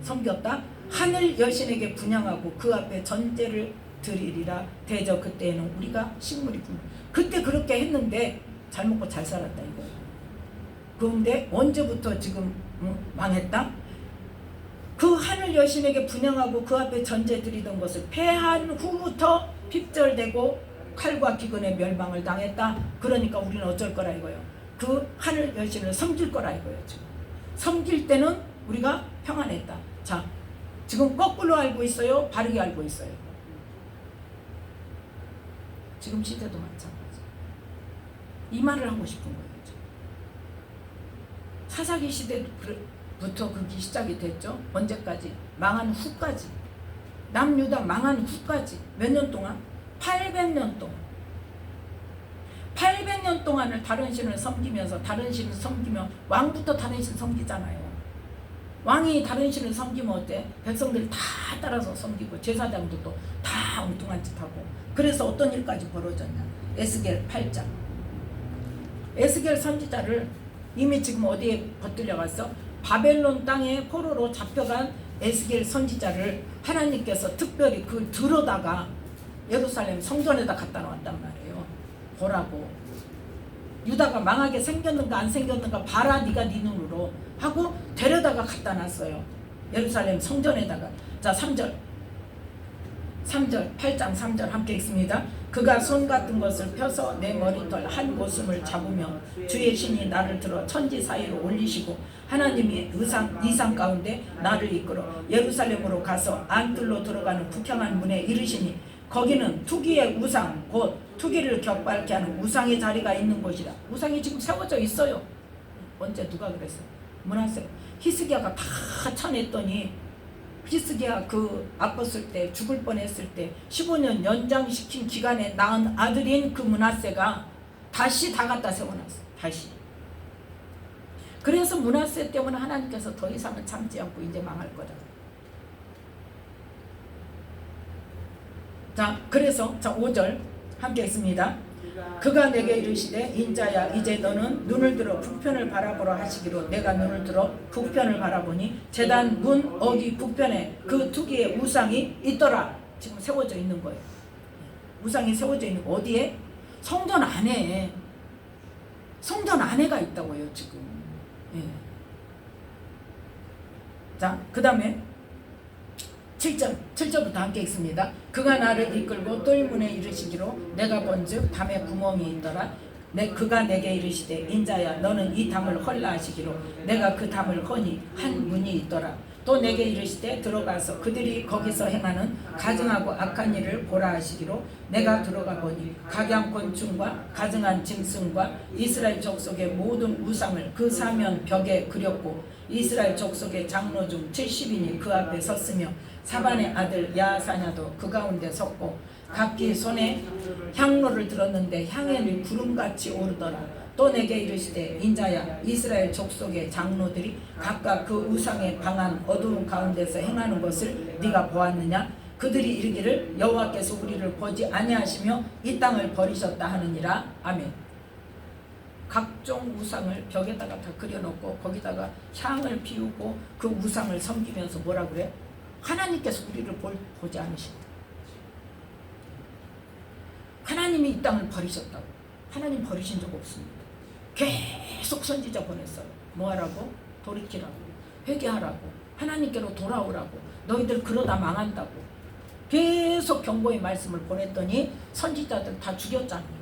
섬겼다? 하늘 여신에게 분향하고 그 앞에 전제를 드리리라. 대저 그때에는 우리가 식물이 굶어. 그때 그렇게 했는데 잘 먹고 잘 살았다 이거예요. 그런데 언제부터 지금 망했다? 그 하늘 여신에게 분향하고 그 앞에 전제 드리던 것을 패한 후부터 핍절되고 칼과 기근에 멸망을 당했다. 그러니까 우리는 어쩔 거라 이거예요. 그 하늘 여신을 섬길 거라 이거예요. 지금 섬길 때는 우리가 평안했다. 자, 지금 거꾸로 알고 있어요? 바르게 알고 있어요? 지금 시대도 마찬가지. 이 말을 하고 싶은 거예요. 지금. 사사기 시대부터 그게 시작이 됐죠. 언제까지? 망한 후까지. 남유다 망한 후까지. 몇 년 동안? 800년 동안. 800년 동안을 다른 신을 섬기면서, 다른 신을 섬기면 왕부터 다른 신 섬기잖아요. 왕이 다른 신을 섬기면 어때? 백성들이 다 따라서 섬기고 제사장들도 다 엉뚱한 짓 하고. 그래서 어떤 일까지 벌어졌냐? 에스겔 8장. 에스겔 선지자를 이미 지금 어디에 퍼뜨려 갔어? 바벨론 땅에 포로로 잡혀간 에스겔 선지자를 하나님께서 특별히 그 들어다가 예루살렘 성전에다 갖다 놓았단 말이에요. 보라고. 유다가 망하게 생겼는가 안 생겼는가 봐라 네가 네 눈으로 하고 데려다가 갖다 놨어요. 예루살렘 성전에다가. 자, 3절 8장 3절 함께 읽습니다. 그가 손 같은 것을 펴서 내 머리털 한 고슴을 잡으며 주의 신이 나를 들어 천지 사이로 올리시고 하나님이 이상 가운데 나를 이끌어 예루살렘으로 가서 안뜰로 들어가는 북향한 문에 이르시니 거기는 투기의 우상 곧 투기를 격발케 하는 우상의 자리가 있는 곳이라. 우상이 지금 세워져 있어요. 언제 누가 그랬어? 므낫세. 히스기야가 다 쳐냈더니 히스기야 그 아팠을 때 죽을 뻔했을 때 15년 연장시킨 기간에 낳은 아들인 그 므낫세가 다시 다 갖다 세워놨어. 다시. 그래서 므낫세 때문에 하나님께서 더 이상은 참지 않고 이제 망할 거다. 자, 그래서 자 5절 함께 있습니다. 그가 내게 이르시되 인자야 이제 너는 눈을 들어 북편을 바라보라 하시기로 내가 눈을 들어 북편을 바라보니 제단 문 어기 북편에 그 투기의 우상이 있더라. 지금 세워져 있는 거예요. 우상이 세워져 있는 거 어디에? 성전 안에. 성전 안에가 있다고요 지금. 예. 자, 그 다음에 7절부터 함께 읽습니다. 그가 나를 이끌고 뜰문에 이르시기로 내가 본즉 담에 구멍이 있더라. 그가 내게 이르시되 인자야 너는 이 담을 헐라 하시기로 내가 그 담을 허니 한 문이 있더라. 또 내게 이르시되 들어가서 그들이 거기서 행하는 가증하고 악한 일을 보라 하시기로 내가 들어가 보니 각양곤충과 가증한 짐승과 이스라엘 족속의 모든 우상을 그 사면 벽에 그렸고 이스라엘 족속의 장로 중 70인이 그 앞에 섰으며 사반의 아들 야사냐도 그 가운데 섰고 각기 손에 향로를 들었는데 향연이 구름같이 오르더라. 또 내게 이르시되 인자야 이스라엘 족속의 장로들이 각각 그 우상의 방한 어두운 가운데서 행하는 것을 네가 보았느냐? 그들이 이르기를 여호와께서 우리를 보지 아니하시며 이 땅을 버리셨다 하느니라. 아멘. 각종 우상을 벽에다가 다 그려놓고 거기다가 향을 피우고 그 우상을 섬기면서 뭐라 그래? 하나님께서 우리를 보지 않으신다. 하나님이 이 땅을 버리셨다고. 하나님 버리신 적 없습니다. 계속 선지자 보냈어요. 뭐하라고? 돌이키라고, 회개하라고, 하나님께로 돌아오라고, 너희들 그러다 망한다고 계속 경고의 말씀을 보냈더니 선지자들 다 죽였잖아요.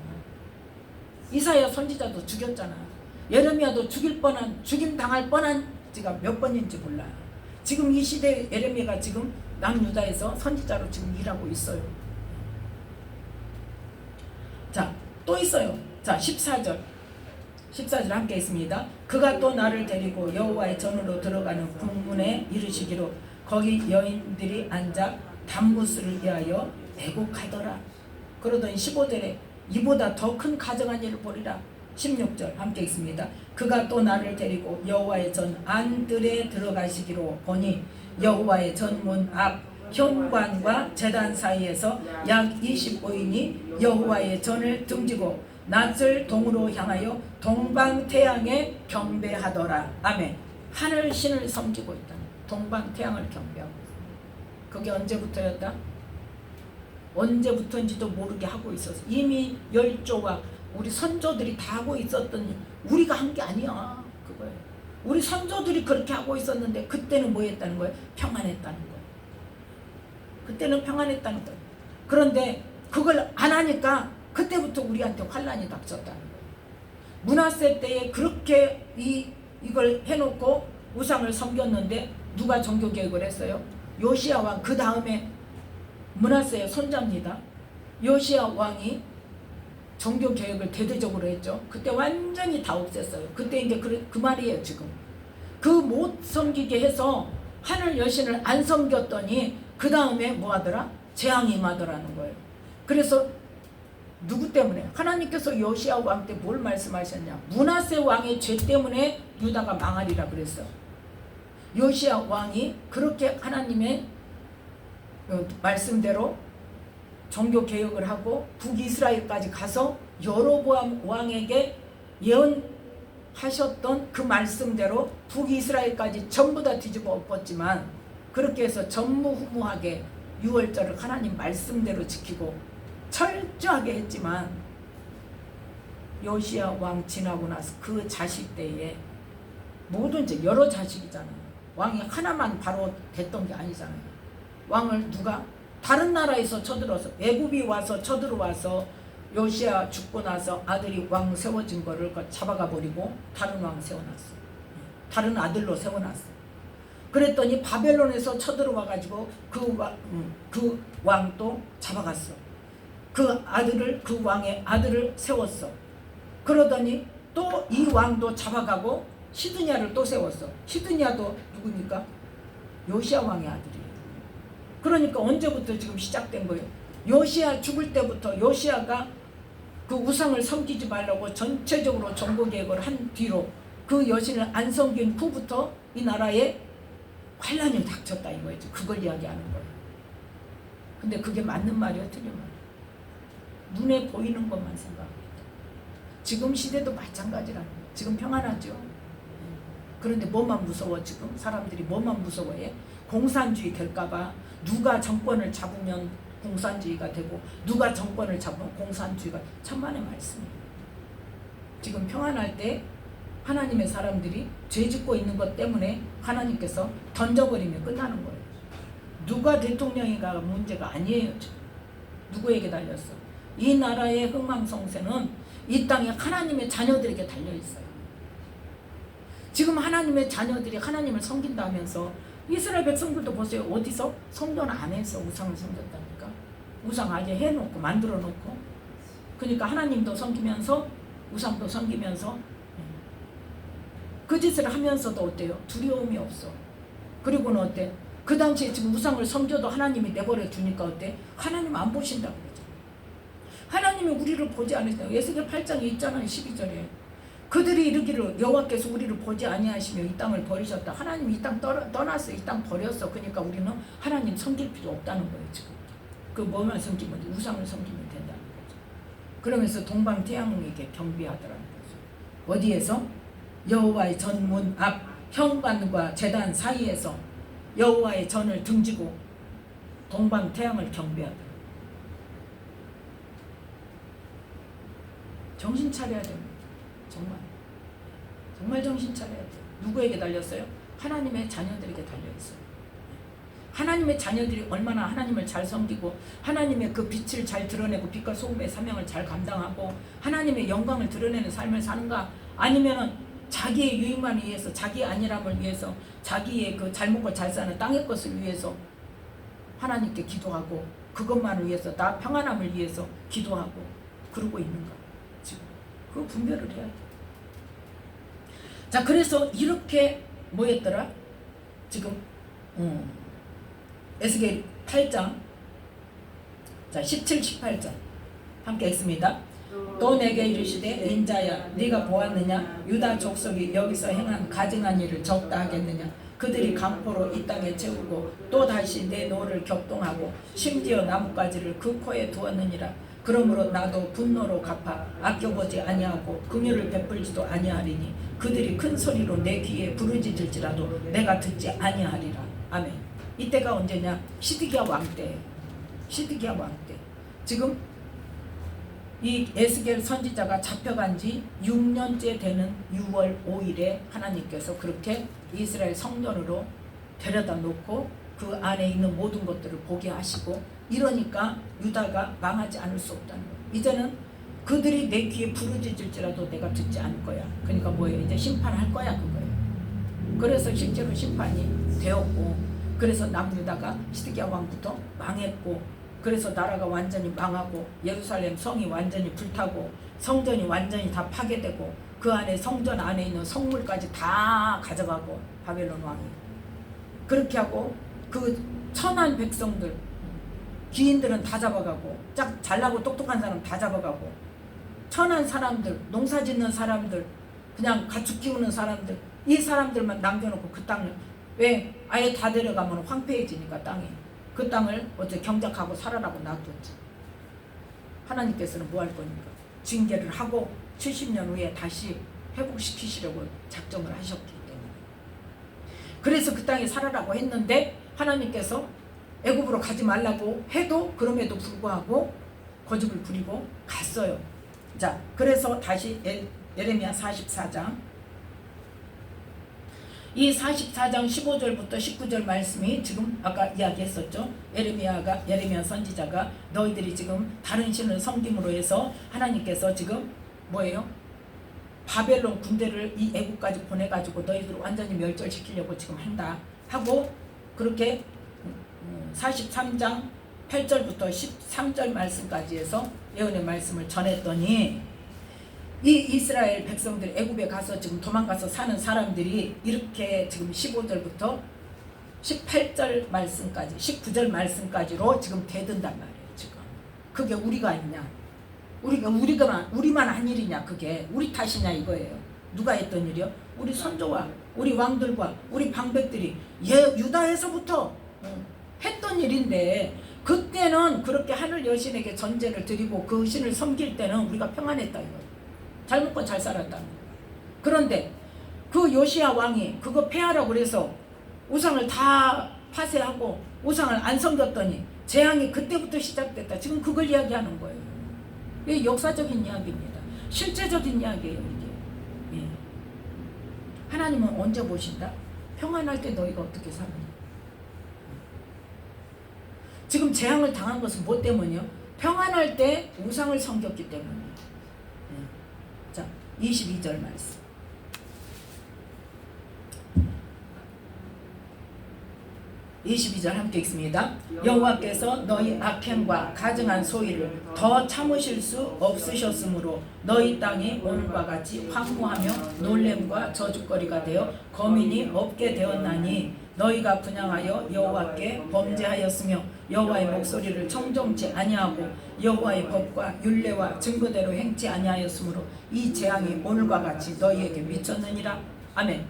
이사야 선지자도 죽였잖아. 예레미야도 죽임 당할 뻔한 지가 몇 번인지 몰라요. 지금 이 시대 예레미야가 지금 남유다에서 선지자로 지금 일하고 있어요. 자, 또 있어요. 자, 14절 함께 있습니다. 그가 또 나를 데리고 여호와의 전으로 들어가는 궁문에 이르시기로 거기 여인들이 앉아 담부스를 위하여 애곡하더라. 그러더니 15절에 이보다 더 큰 가증한 일을 보리라. 16절 함께 읽습니다. 그가 또 나를 데리고 여호와의 전 안뜰에 들어가시기로 보니 여호와의 전문 앞 현관과 제단 사이에서 약 25인이 여호와의 전을 등지고 낯을 동으로 향하여 동방태양에 경배하더라. 아멘. 하늘 신을 섬기고 있다. 동방태양을 경배하고 있다. 그게 언제부터였다? 언제부터인지도 모르게 하고 있었어. 이미 열조와 우리 선조들이 다 하고 있었던, 우리가 한 게 아니야. 그거예요. 우리 선조들이 그렇게 하고 있었는데 그때는 뭐 했다는 거예요? 평안했다는 거예요. 그때는 평안했다는 거예요. 그런데 그걸 안 하니까 그때부터 우리한테 환란이 닥쳤다는 거예요. 므낫세 때에 그렇게 이걸 해놓고 우상을 섬겼는데 누가 종교개혁을 했어요? 요시야 왕. 그 다음에 므낫세의 손자입니다. 요시야 왕이 종교개혁을 대대적으로 했죠. 그때 완전히 다 없앴어요. 그때 이제 그 말이에요. 지금 그 못 섬기게 해서 하늘 여신을 안 섬겼더니 그 다음에 뭐 하더라? 재앙이 임하더라는 거예요. 그래서 누구 때문에? 하나님께서 요시야 왕 때 뭘 말씀하셨냐? 므낫세 왕의 죄 때문에 유다가 망하리라 그랬어. 요시야 왕이 그렇게 하나님의 말씀대로 종교개혁을 하고 북이스라엘까지 가서 여로보암 왕에게 예언하셨던 그 말씀대로 북이스라엘까지 전부 다 뒤집어 엎었지만, 그렇게 해서 전무후무하게 유월절을 하나님 말씀대로 지키고 철저하게 했지만, 요시야 왕 지나고 나서 그 자식 때에 뭐든지 여러 자식이잖아요. 왕이 하나만 바로 됐던 게 아니잖아요. 왕을 누가 다른 나라에서 쳐들어서, 애굽이 와서 쳐들어와서 요시야 죽고 나서 아들이 왕 세워진 거를 잡아가 버리고 다른 왕 세워놨어. 다른 아들로 세워놨어. 그랬더니 바벨론에서 쳐들어와 가지고 그 왕도 잡아갔어. 그 왕의 아들을 세웠어. 그러더니 또 이 왕도 잡아가고 시드냐를 또 세웠어. 시드냐도 누굽니까? 요시야 왕의 아들이에요. 그러니까 언제부터 지금 시작된 거예요? 요시야 죽을 때부터 요시야가 그 우상을 섬기지 말라고 전체적으로 종교개혁을 한 뒤로 그 여신을 안 섬긴 후부터 이 나라에 환란이 닥쳤다 이거죠. 그걸 이야기하는 거예요. 근데 그게 맞는 말이야, 틀린 말이야? 눈에 보이는 것만 생각합니다. 지금 시대도 마찬가지라는 거예요. 지금 평안하죠. 그런데 뭐만 무서워? 지금 사람들이 뭐만 무서워해? 공산주의 될까봐. 누가 정권을 잡으면 공산주의가 되고 누가 정권을 잡으면 공산주의가, 천만의 말씀이에요. 지금 평안할 때 하나님의 사람들이 죄 짓고 있는 것 때문에 하나님께서 던져버리면 끝나는 거예요. 누가 대통령이가 문제가 아니에요. 누구에게 달렸어? 이 나라의 흥망성쇠는 이 땅에 하나님의 자녀들에게 달려있어요. 지금 하나님의 자녀들이 하나님을 섬긴다면서 이스라엘 백성들도 보세요. 어디서? 성전 안에서 우상을 섬겼다니까. 우상 아예 해놓고 만들어 놓고, 그러니까 하나님도 섬기면서 우상도 섬기면서 그 짓을 하면서도 어때요? 두려움이 없어. 그리고는 어때? 그 당시에 지금 우상을 섬겨도 하나님이 내버려 두니까 어때? 하나님 안 보신다고 그러죠. 하나님이 우리를 보지 않으신다고. 에스겔 8장에 있잖아요. 12절에 그들이 이르기를 여호와께서 우리를 보지 아니하시며 이 땅을 버리셨다. 하나님 이 땅 떠났어. 이 땅 버렸어. 그러니까 우리는 하나님 섬길 필요 없다는 거예요. 지금 그 뭐만 섬기면 돼? 우상을 섬기면 된다는 거죠. 그러면서 동방태양에게 경배하더라는 거죠. 어디에서? 여호와의 전문 앞 현관과 제단 사이에서 여호와의 전을 등지고 동방태양을 경배하더라. 정신 차려야 됩니다. 정말 정신 차려야 돼요. 누구에게 달렸어요? 하나님의 자녀들에게 달려있어요. 하나님의 자녀들이 얼마나 하나님을 잘 섬기고 하나님의 그 빛을 잘 드러내고 빛과 소금의 사명을 잘 감당하고 하나님의 영광을 드러내는 삶을 사는가, 아니면은 자기의 유익만을 위해서, 자기의 안일함을 위해서, 자기의 그 잘 먹고 잘 사는 땅의 것을 위해서 하나님께 기도하고 그것만을 위해서, 나 평안함을 위해서 기도하고 그러고 있는가. 지금 그 분별을 해야 돼. 자, 그래서 이렇게 뭐 했더라? 지금 에스겔 8장 자 17, 18장 함께 읽습니다. 또 내게 이르시되 인자야 네가 보았느냐 유다 족속이 여기서 행한 가증한 일을 적다 하겠느냐 그들이 강포로 이 땅에 채우고 또 다시 내 노를 격동하고 심지어 나뭇가지를 그 코에 두었느니라. 그러므로 나도 분노로 갚아 아껴보지 아니하고 긍휼을 베풀지도 아니하리니 그들이 큰 소리로 내 귀에 부르짖을지라도 내가 듣지 아니하리라. 아멘. 이때가 언제냐? 시드기야 왕 때. 시드기야 왕 때. 지금 이 에스겔 선지자가 잡혀간 지 6년째 되는 6월 5일에 하나님께서 그렇게 이스라엘 성전으로 데려다 놓고 그 안에 있는 모든 것들을 보게 하시고 이러니까 유다가 망하지 않을 수 없다는 거예요. 이제는 그들이 내 귀에 부르짖을지라도 내가 듣지 않을 거야. 그러니까 뭐예요? 이제 심판할 거야 그거예요. 그래서 실제로 심판이 되었고 그래서 남유다가 시드기야 왕부터 망했고 그래서 나라가 완전히 망하고 예루살렘 성이 완전히 불타고 성전이 완전히 다 파괴되고 그 안에 성전 안에 있는 성물까지 다 가져가고 바벨론 왕이 그렇게 하고 그 천한 백성들 귀인들은 다 잡아가고 짝 잘나고 똑똑한 사람 다 잡아가고 천한 사람들 농사짓는 사람들 그냥 가축 키우는 사람들 이 사람들만 남겨놓고 그 땅을 왜 아예 다 데려가면 황폐해지니까 땅이 그 땅을 어째 경작하고 살아라고 놔뒀지. 하나님께서는 뭐 할 거니까 징계를 하고 70년 후에 다시 회복시키시려고 작정을 하셨기 때문에 그래서 그 땅에 살아라고 했는데 하나님께서 애굽으로 가지 말라고 해도 그럼에도 불구하고 고집을 부리고 갔어요. 자, 그래서 다시 예레미야 44장 이 44장 15절부터 19절 말씀이 지금 아까 이야기했었죠. 예레미야 선지자가 너희들이 지금 다른 신을 섬김으로 해서 하나님께서 지금 뭐예요? 바벨론 군대를 이 애국까지 보내가지고 너희들을 완전히 멸절시키려고 지금 한다 하고 그렇게 43장 8절부터 13절 말씀까지 해서 예언의 말씀을 전했더니 이 이스라엘 백성들 애굽에 가서 지금 도망가서 사는 사람들이 이렇게 지금 15절부터 18절 말씀까지 19절 말씀까지로 지금 대든단 말이에요. 지금 그게 우리가 있냐? 우리만 한 일이냐? 그게 우리 탓이냐 이거예요. 누가 했던 일이요? 우리 선조와 우리 왕들과 우리 방백들이 유다에서부터 했던 일인데 그때는 그렇게 하늘 여신에게 전제를 드리고 그 신을 섬길 때는 우리가 평안했다 이거예요. 잘 먹고 잘 살았다. 그런데 그 요시야 왕이 그거 폐하라고 그래서 우상을 다 파쇄하고 우상을 안 섬겼더니 재앙이 그때부터 시작됐다. 지금 그걸 이야기하는 거예요. 이게 역사적인 이야기입니다. 실제적인 이야기예요. 이게. 예. 하나님은 언제 보신다? 평안할 때 너희가 어떻게 사느냐. 지금 재앙을 당한 것은 뭐 때문이요? 평안할 때 우상을 섬겼기 때문이에요. 자, 22절 말씀. 함께 읽습니다. 여호와께서 너희 악행과 가증한 소위를 더 참으실 수 없으셨으므로 너희 땅이 오늘과 같이 황무하며 놀램과 저주거리가 되어 거민이 없게 되었나니 너희가 분향하여 여호와께 범죄하였으며 여호와의 목소리를 청종치 아니하고 여호와의 법과 율례와 증거대로 행치 아니하였으므로 이 재앙이 오늘과 같이 너희에게 미쳤느니라. 아멘.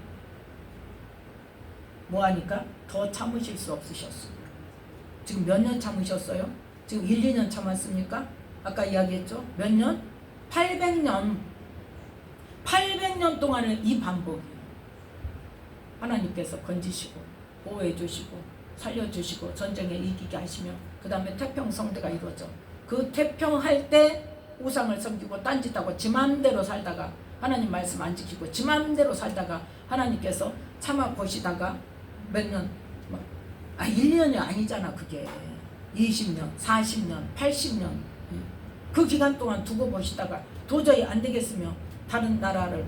뭐하니까? 더 참으실 수 없으셨습니다. 지금 몇 년 참으셨어요? 지금 1, 2년 참았습니까? 아까 이야기했죠? 몇 년? 800년. 800년 동안은 이 반복이에요. 하나님께서 건지시고 보호해 주시고 살려주시고 전쟁에 이기게 하시며 그 다음에 태평성대가 이루어져. 그 태평할 때 우상을 섬기고 딴짓하고 지 맘대로 살다가 하나님 말씀 안 지키고 지 맘대로 살다가 하나님께서 참아보시다가 몇 년, 1, 2년이 아니잖아. 그게 20년, 40년, 80년 그 기간 동안 두고 보시다가 도저히 안 되겠으며 다른 나라를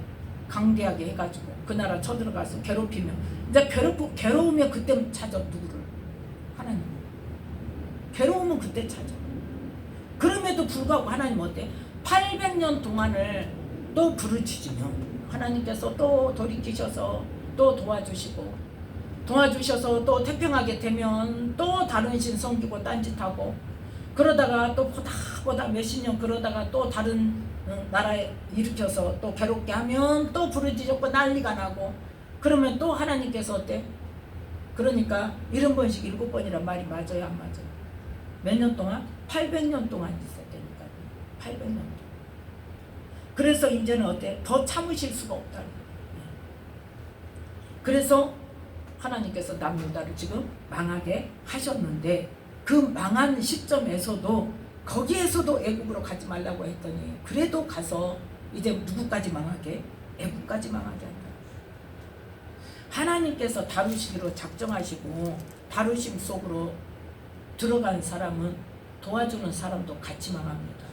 강대하게 해가지고 그 나라 쳐들어가서 괴롭히며 이제 괴로우면 그때 찾아. 누구를? 하나님. 괴로우면 그때 찾아. 그럼에도 불구하고 하나님 어때? 800년 동안을 또 부르짖으며 하나님께서 또 돌이키셔서 또 도와주셔서 또 태평하게 되면 또 다른 신 섬기고 딴짓하고 그러다가 또 보다 몇십 년 그러다가 또 다른 나라에 일으켜서 또 괴롭게 하면 또 부르짖고 난리가 나고 그러면 또 하나님께서 어때? 그러니까 70번씩 7번이란 말이 맞아요 안 맞아요? 몇 년 동안? 800년 동안 있었다니까요. 800년 동안. 그래서 이제는 어때? 더 참으실 수가 없다는 거예요. 그래서 하나님께서 남유다를 지금 망하게 하셨는데 그 망한 시점에서도 거기에서도 애국으로 가지 말라고 했더니 그래도 가서 이제 누구까지 망하게? 애국까지 망하게 한다. 하나님께서 다루시기로 작정하시고 다루심 속으로 들어간 사람은 도와주는 사람도 같이 망합니다.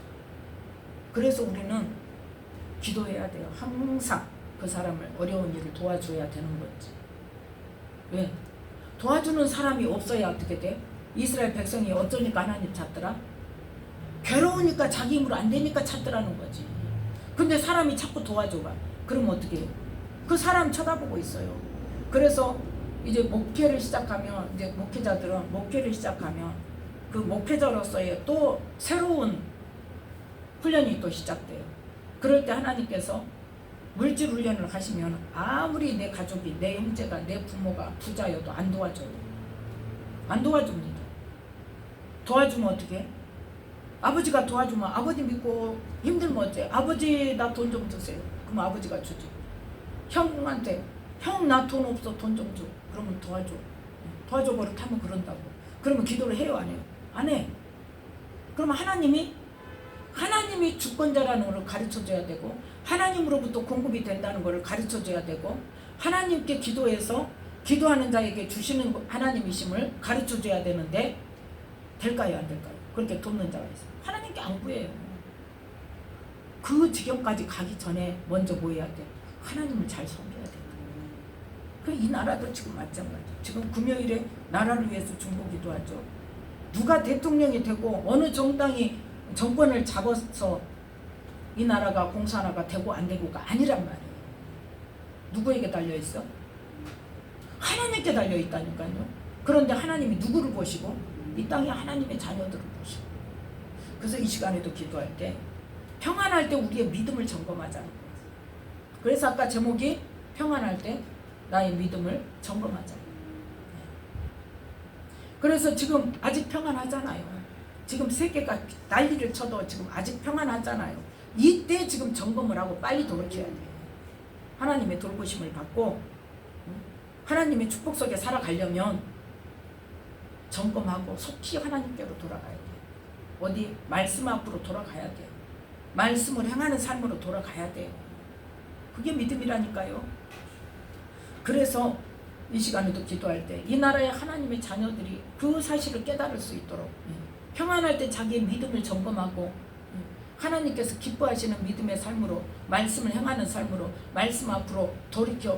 그래서 우리는 기도해야 돼요. 항상 그 사람을 어려운 일을 도와줘야 되는 거지. 왜? 도와주는 사람이 없어야 어떻게 돼? 이스라엘 백성이 어쩌니까 하나님 찾더라? 괴로우니까 자기 힘으로 안 되니까 찾더라는 거지. 근데 사람이 자꾸 도와줘봐. 그러면 어떻게 해요? 그 사람 쳐다보고 있어요. 그래서 이제 목회를 시작하면 이제 목회자들은 목회를 시작하면 그 목회자로서의 또 새로운 훈련이 또 시작돼요. 그럴 때 하나님께서 물질 훈련을 하시면 아무리 내 가족이 내 형제가 내 부모가 부자여도 안 도와줘요. 안 도와줍니다. 도와주면 어떻게 해? 아버지가 도와주면 아버지 믿고 힘들면 어째? 아버지 나 돈 좀 주세요. 그럼 아버지가 주지. 형한테 형 나 돈 없어 돈 좀 줘. 그러면 도와줘. 도와줘 버릇하면 그런다고. 그러면 기도를 해요 안 해요? 안 해. 그러면 하나님이 주권자라는 걸 가르쳐줘야 되고 하나님으로부터 공급이 된다는 걸 가르쳐줘야 되고 하나님께 기도해서 기도하는 자에게 주시는 하나님이심을 가르쳐줘야 되는데 될까요 안 될까요? 그렇게 돕는 자가 있어요. 하나님께 안 구해요. 그 지경까지 가기 전에 먼저 뭐 해야 돼? 하나님을 잘 섬겨야 돼. 이 나라도 지금 마찬가지. 지금 금요일에 나라를 위해서 중보기도 하죠. 누가 대통령이 되고 어느 정당이 정권을 잡아서 이 나라가 공산화가 되고 안 되고가 아니란 말이에요. 누구에게 달려있어? 하나님께 달려있다니까요. 그런데 하나님이 누구를 보시고? 이 땅에 하나님의 자녀들을 보시고. 그래서 이 시간에도 기도할 때 평안할 때 우리의 믿음을 점검하자는 거예요. 그래서 아까 제목이 평안할 때 나의 믿음을 점검하자. 그래서 지금 아직 평안하잖아요. 지금 세계가 난리를 쳐도 지금 아직 평안하잖아요. 이때 지금 점검을 하고 빨리 돌이켜야 돼요. 하나님의 돌보심을 받고 하나님의 축복 속에 살아가려면 점검하고 속히 하나님께로 돌아가야 돼요. 어디? 말씀 앞으로 돌아가야 돼요. 말씀을 행하는 삶으로 돌아가야 돼요. 그게 믿음이라니까요. 그래서 이 시간에도 기도할 때 이 나라의 하나님의 자녀들이 그 사실을 깨달을 수 있도록 평안할 때 자기의 믿음을 점검하고 하나님께서 기뻐하시는 믿음의 삶으로 말씀을 행하는 삶으로 말씀 앞으로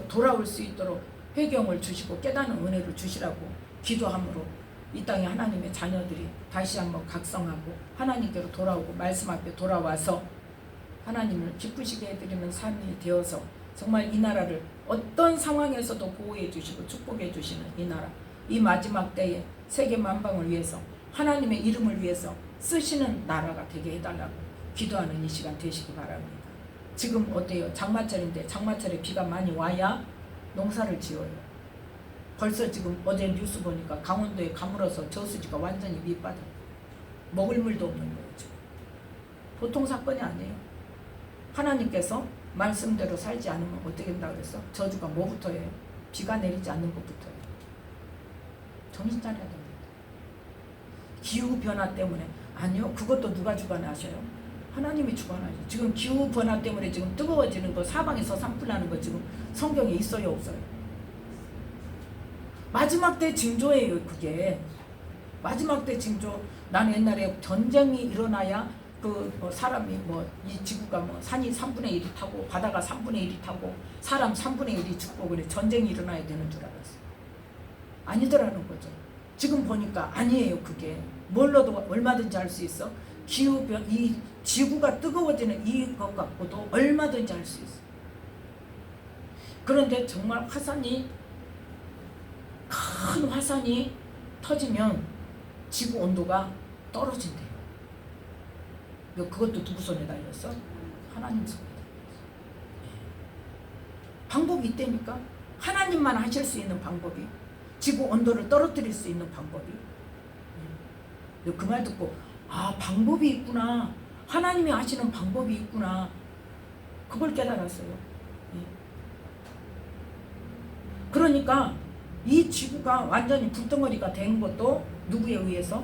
돌아올 수 있도록 회경을 주시고 깨닫는 은혜를 주시라고 기도함으로 이 땅에 하나님의 자녀들이 다시 한번 각성하고 하나님께로 돌아오고 말씀 앞에 돌아와서 하나님을 기쁘시게 해드리는 삶이 되어서 정말 이 나라를 어떤 상황에서도 보호해 주시고 축복해 주시는 이 나라, 이 마지막 때에 세계 만방을 위해서 하나님의 이름을 위해서 쓰시는 나라가 되게 해달라고 기도하는 이 시간 되시기 바랍니다. 지금 어때요? 장마철인데 장마철에 비가 많이 와야 농사를 지어요. 벌써 지금 어제 뉴스 보니까 강원도에 가물어서 저수지가 완전히 밑바닥, 먹을 물도 없는 거예요. 지금. 보통 사건이 아니에요. 하나님께서 말씀대로 살지 않으면 어떻게 된다 그랬어? 저주가 뭐부터 해요? 비가 내리지 않는 것부터 해요. 정신 차려야 됩니다. 기후변화 때문에 아니요. 그것도 누가 주관하셔요? 하나님이 주관하죠. 지금 기후변화 때문에 지금 뜨거워지는 거 사방에서 산불 나는 거 지금 성경에 있어요 없어요? 마지막 때 징조예요 그게. 마지막 때 징조. 난 옛날에 전쟁이 일어나야 사람이 이 지구가 산이 3분의 1이 타고 바다가 3분의 1이 타고 사람 3분의 1이 죽고 그래 전쟁이 일어나야 되는 줄 알았어요. 아니더라는 거죠. 지금 보니까 아니에요 그게. 뭘로도 얼마든지 할 수 있어. 이 지구가 뜨거워지는 이것 갖고도 얼마든지 할 수 있어. 그런데 정말 큰 화산이 터지면 지구 온도가 떨어진대요. 그것도 누구 손에 달렸어? 하나님 손에. 방법이 있다니까. 하나님만 하실 수 있는 방법이, 지구 온도를 떨어뜨릴 수 있는 방법이. 그 말 듣고 방법이 있구나. 하나님이 하시는 방법이 있구나. 그걸 깨달았어요. 그러니까 이 지구가 완전히 불덩어리가 된 것도 누구에 의해서?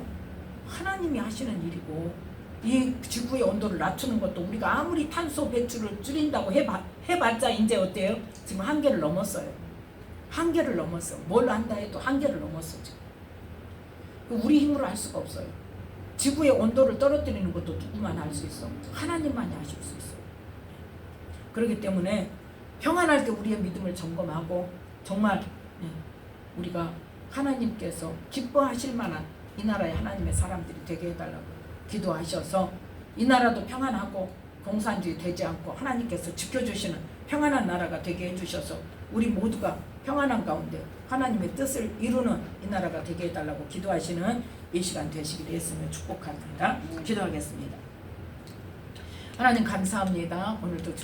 하나님이 하시는 일이고, 이 지구의 온도를 낮추는 것도 우리가 아무리 탄소 배출을 줄인다고 해봤자 이제 어때요? 지금 한계를 넘었어요. 한계를 넘었어. 뭘 한다 해도 한계를 넘었어 지금. 우리 힘으로 할 수가 없어요. 지구의 온도를 떨어뜨리는 것도 누구만 할 수 있어? 하나님만이 하실 수 있어요. 그렇기 때문에 평안할 때 우리의 믿음을 점검하고, 정말 우리가 하나님께서 기뻐하실 만한 이 나라의 하나님의 사람들이 되게 해달라고 기도하셔서, 이 나라도 평안하고 공산주의 되지 않고 하나님께서 지켜주시는 평안한 나라가 되게 해주셔서 우리 모두가 평안한 가운데 하나님의 뜻을 이루는 이 나라가 되게 해달라고 기도하시는 이 시간 되시기를 예수님을 축복합니다. 기도하겠습니다. 하나님 감사합니다. 오늘도